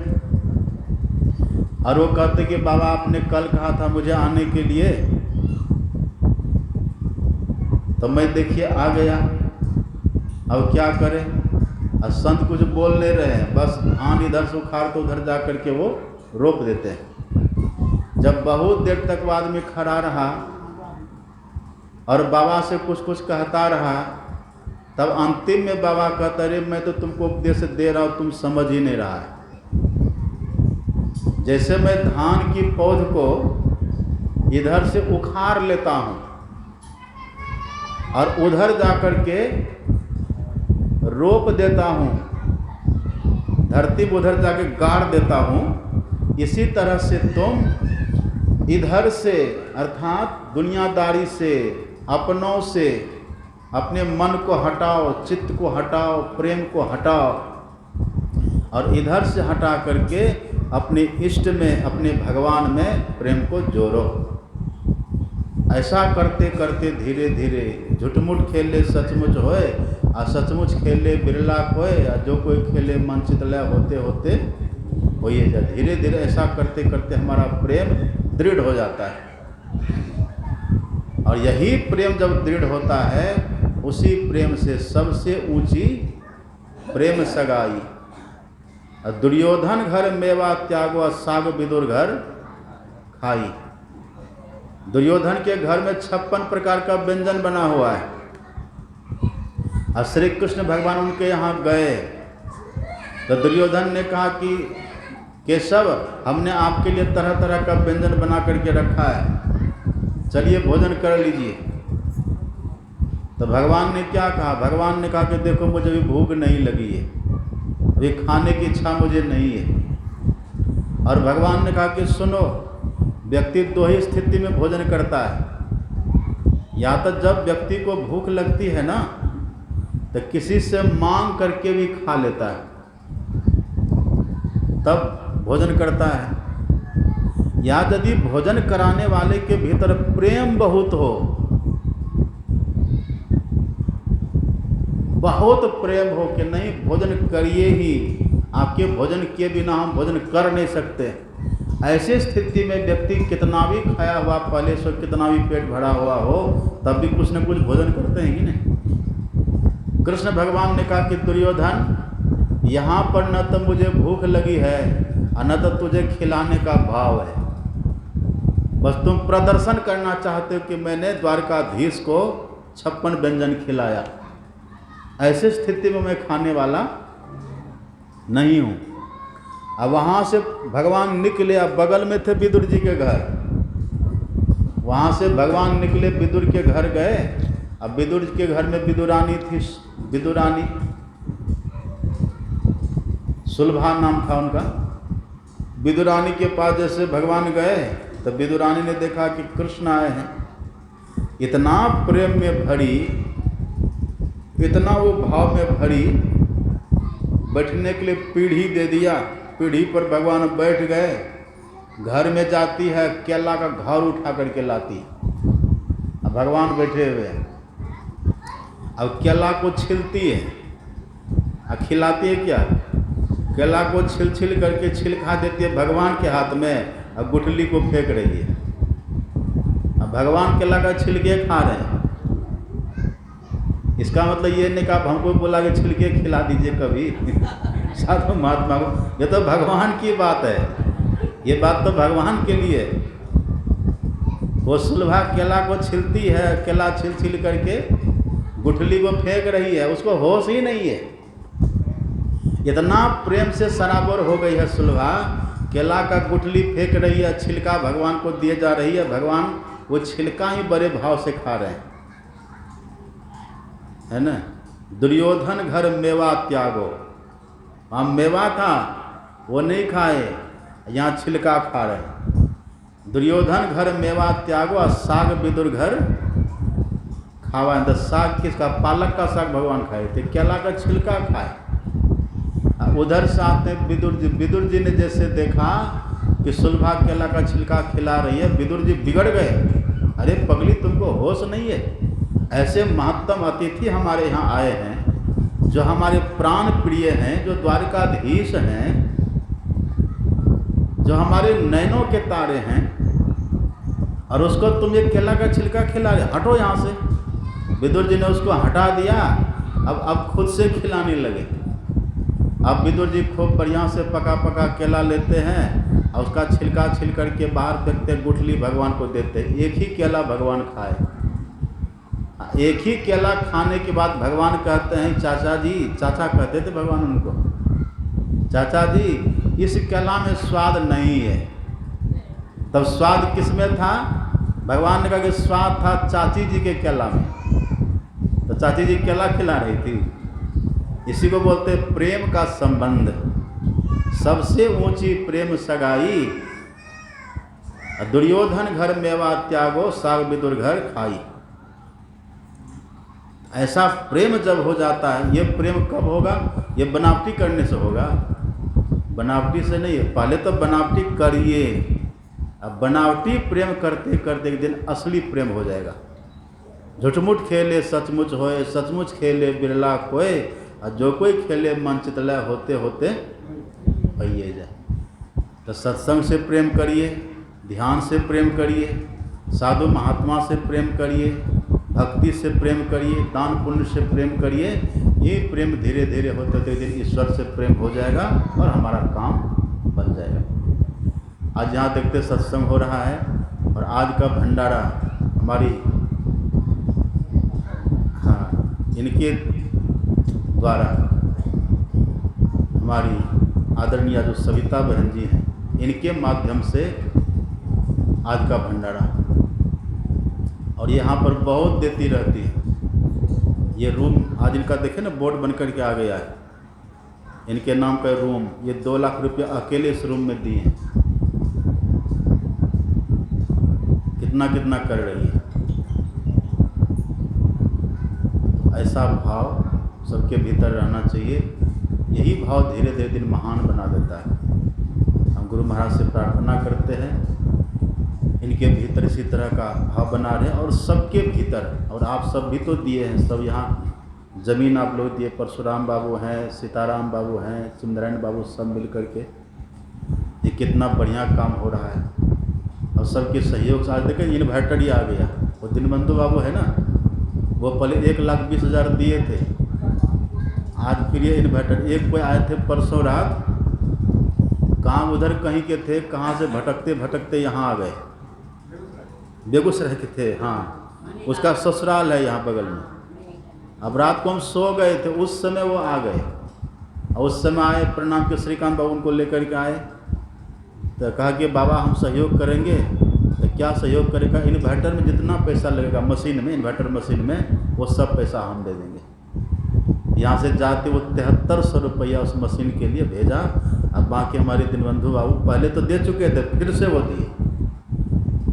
और वो कहते कि बाबा आपने कल कहा था मुझे आने के लिए, तो मैं देखिए आ गया, अब क्या करें। और संत कुछ बोल नहीं रहे हैं, बस धान इधर से उखाड़ तो उधर जा करके वो रोप देते हैं। जब बहुत देर तक वो आदमी खड़ा रहा और बाबा से कुछ कुछ कहता रहा, तब अंतिम में बाबा कहता, अरे मैं तो तुमको उपदेश दे रहा हूँ, तुम समझ ही नहीं रहा है। जैसे मैं धान की पौध को इधर से उखाड़ लेता हूँ और उधर जाकर के रोप देता हूँ, धरती पर उधर जाके गाड़ देता हूँ, इसी तरह से तुम इधर से अर्थात दुनियादारी से, अपनों से अपने मन को हटाओ, चित्त को हटाओ, प्रेम को हटाओ और इधर से हटा करके अपने इष्ट में, अपने भगवान में प्रेम को जोड़ो। ऐसा करते करते धीरे धीरे झूठमुठ खेले सचमुच होए और सचमुच खेले बिरला खोए, या जो कोई खेले मन चितलय होते होते होइए जा। धीरे धीरे ऐसा करते करते हमारा प्रेम दृढ़ हो जाता है और यही प्रेम जब दृढ़ होता है, उसी प्रेम से सबसे ऊंची प्रेम सगाई। दुर्योधन घर मेवा त्यागो साग विदुर घर खाई। दुर्योधन के घर में 56 प्रकार का व्यंजन बना हुआ है और श्री कृष्ण भगवान उनके यहाँ गए तो दुर्योधन ने कहा कि केशव, हमने आपके लिए तरह तरह का व्यंजन बना करके रखा है, चलिए भोजन कर लीजिए। तो भगवान ने क्या कहा? भगवान ने कहा कि देखो मुझे अभी भूख नहीं लगी है, अभी खाने की इच्छा मुझे नहीं है। और भगवान ने कहा कि सुनो, व्यक्ति दो ही स्थिति में भोजन करता है, या तो जब व्यक्ति को भूख लगती है ना तो किसी से मांग करके भी खा लेता है, तब भोजन करता है, या यदि भोजन कराने वाले के भीतर प्रेम बहुत हो, बहुत प्रेम हो कि नहीं भोजन करिए ही, आपके भोजन किए बिना हम भोजन कर नहीं सकते, ऐसी स्थिति में व्यक्ति कितना भी खाया हुआ पहले से, कितना भी पेट भरा हुआ हो, तब भी कुछ न कुछ भोजन करते हैं कि नहीं। कृष्ण भगवान ने कहा कि दुर्योधन, यहाँ पर न तो मुझे भूख लगी है और न तो तुझे खिलाने का भाव है, बस तुम प्रदर्शन करना चाहते हो कि मैंने द्वारकाधीश को 56 व्यंजन खिलाया। ऐसी स्थिति में मैं खाने वाला नहीं हूँ। अब वहाँ से भगवान निकले, अब बगल में थे विदुर जी के घर, वहाँ से भगवान निकले विदुर के घर गए। अब विदुर के घर में विदुरानी थी, विदुरानी सुलभा नाम था उनका। विदुरानी के पास जैसे भगवान गए तो विदुरानी ने देखा कि कृष्ण आए हैं, इतना प्रेम में भरी, इतना वो भाव में भरी, बैठने के लिए पीढ़ी दे दिया, पीढ़ी पर भगवान बैठ गए। घर में जाती है, केला का घर उठा करके लाती, अब भगवान बैठे हुए हैं, अब केला को छिलती है और खिलाती है। क्या? केला को छिल छिल करके छिलका देती है भगवान के हाथ में, अब गुठली को फेंक रही है। अब भगवान केला का छिलके खा रहे हैं। इसका मतलब ये नहीं कहा हमको बोला कि छिलके खिला दीजिए कभी साधु महात्मा को, ये तो भगवान की बात है, ये बात तो भगवान के लिए। वो सुलभा केला को छिलती है, केला छिल छिल करके गुठली को फेंक रही है, उसको होश ही नहीं है। इतना प्रेम से सराबोर हो गई है सुलभा, केला का गुठली फेंक रही है, छिलका भगवान को दिए जा रही है, भगवान वो छिलका ही बड़े भाव से खा रहे हैं, है ना। दुर्योधन घर मेवा त्यागो, वहाँ मेवा था वो नहीं खाए, यहाँ छिलका खा रहे। दुर्योधन घर मेवा त्यागो और साग विदुर घर खावा। तो साग किसका? पालक का साग भगवान खाए थे, केला का छिलका खाए। उधर से आते विदुर जी, विदुर जी ने जैसे देखा कि सुलभा केला का छिलका खिला रही है, विदुर जी बिगड़ गए। अरे पगली, तुमको होश नहीं है? ऐसे महत्तम अतिथि हमारे यहाँ आए हैं, जो हमारे प्राण प्रिय हैं, जो द्वारकाधीश हैं, जो हमारे नैनों के तारे हैं, और उसको तुम ये केला का छिलका खिला रहे, हटो यहाँ से। विदुर जी ने उसको हटा दिया, अब खुद से खिलाने लगे। अब विदुर जी खूब बढ़िया से पका पका केला लेते हैं और उसका छिलका छिल करके बाहर फेंकते, गुठली भगवान को देते। एक ही केला भगवान खाए। एक ही केला खाने के बाद भगवान कहते हैं चाचा जी, चाचा कहते थे भगवान उनको, चाचा जी इस केला में स्वाद नहीं है। तब स्वाद किस में था? भगवान ने कहा कि स्वाद था चाची जी के केला में, तो चाची जी केला खिला रही थी। इसी को बोलते प्रेम का संबंध। सबसे ऊंची प्रेम सगाई, दुर्योधन घर मेवा त्यागो साग विदुर घर खाई। ऐसा प्रेम जब हो जाता है, ये प्रेम कब होगा? ये बनावटी करने से होगा, बनावटी से नहीं है। पहले तो बनावटी करिए, अब बनावटी प्रेम करते करते एक दिन असली प्रेम हो जाएगा। झूठमुठ खेले सचमुच होए, सचमुच खेले बिरला कोय, और जो कोई खेले मन चितलय होते होते भइए जाए। तो सत्संग से प्रेम करिए, ध्यान से प्रेम करिए, साधु महात्मा से प्रेम करिए, भक्ति से प्रेम करिए, दान पुण्य से प्रेम करिए। ये प्रेम धीरे धीरे होते होते दिन ईश्वर से प्रेम हो जाएगा और हमारा काम बन जाएगा। आज यहाँ देखते सत्संग हो रहा है, और आज का भंडारा हमारी इनके द्वारा हमारी आदरणीय जो सविता बहन जी हैं, इनके माध्यम से आज का भंडारा, और यहाँ पर बहुत देती रहती है। ये रूम आज इनका देखे ना, बोर्ड बनकर के आ गया है, इनके नाम का रूम। ये 2 लाख रुपया अकेले इस रूम में दिए हैं। कितना कितना कर रही है। ऐसा भाव सबके भीतर रहना चाहिए। यही भाव धीरे धीरे दिन महान बना देता है। हम गुरु महाराज से प्रार्थना करते हैं इनके भीतर इसी तरह का भाव बना रहे, और सबके भीतर। और आप सब भी तो दिए हैं, सब यहाँ ज़मीन आप लोग दिए, परशुराम बाबू हैं, सीताराम बाबू हैं, चंद्रायण बाबू, सब मिल कर के ये कितना बढ़िया काम हो रहा है। और सबके सहयोग से आज देखें इन्वर्टर ही आ गया। वो दीनबंधु बाबू है ना, वो पहले 1,20,000 दिए थे, आज फिर ये इन्वर्टर। एक कोई आए थे परसों रात, कहाँ उधर कहीं के थे, कहाँ से भटकते भटकते यहाँ आ गए, बेगूसराय के थे। हाँ, उसका ससुराल है यहाँ बगल में। अब रात को हम सो गए थे, उस समय वो आ गए, और उस समय आए प्रणाम के श्रीकांत बाबू उनको लेकर के आए, तो कहा कि बाबा हम सहयोग करेंगे। तो क्या सहयोग करेगा? इन्वर्टर में जितना पैसा लगेगा मशीन में, इन्वर्टर मशीन में, वो सब पैसा हम दे देंगे। यहाँ से जाते वो 7300 रुपया उस मशीन के लिए भेजा। अब बाकी हमारे दीनबंधु बाबू पहले तो दे चुके थे, फिर से वो दिए।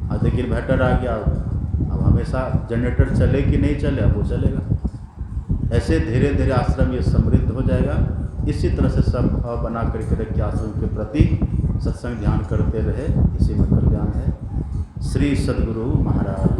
आज देखिए इन्वर्टर आ गया, अब हमेशा जनरेटर चले कि नहीं चले, अब वो चलेगा। ऐसे धीरे धीरे आश्रम ये समृद्ध हो जाएगा। इसी तरह से सब भाव बना करके रख के आश्रम के प्रति सत्संग ध्यान करते रहे, इसी में कल्याण है। श्री सद्गुरु महाराज।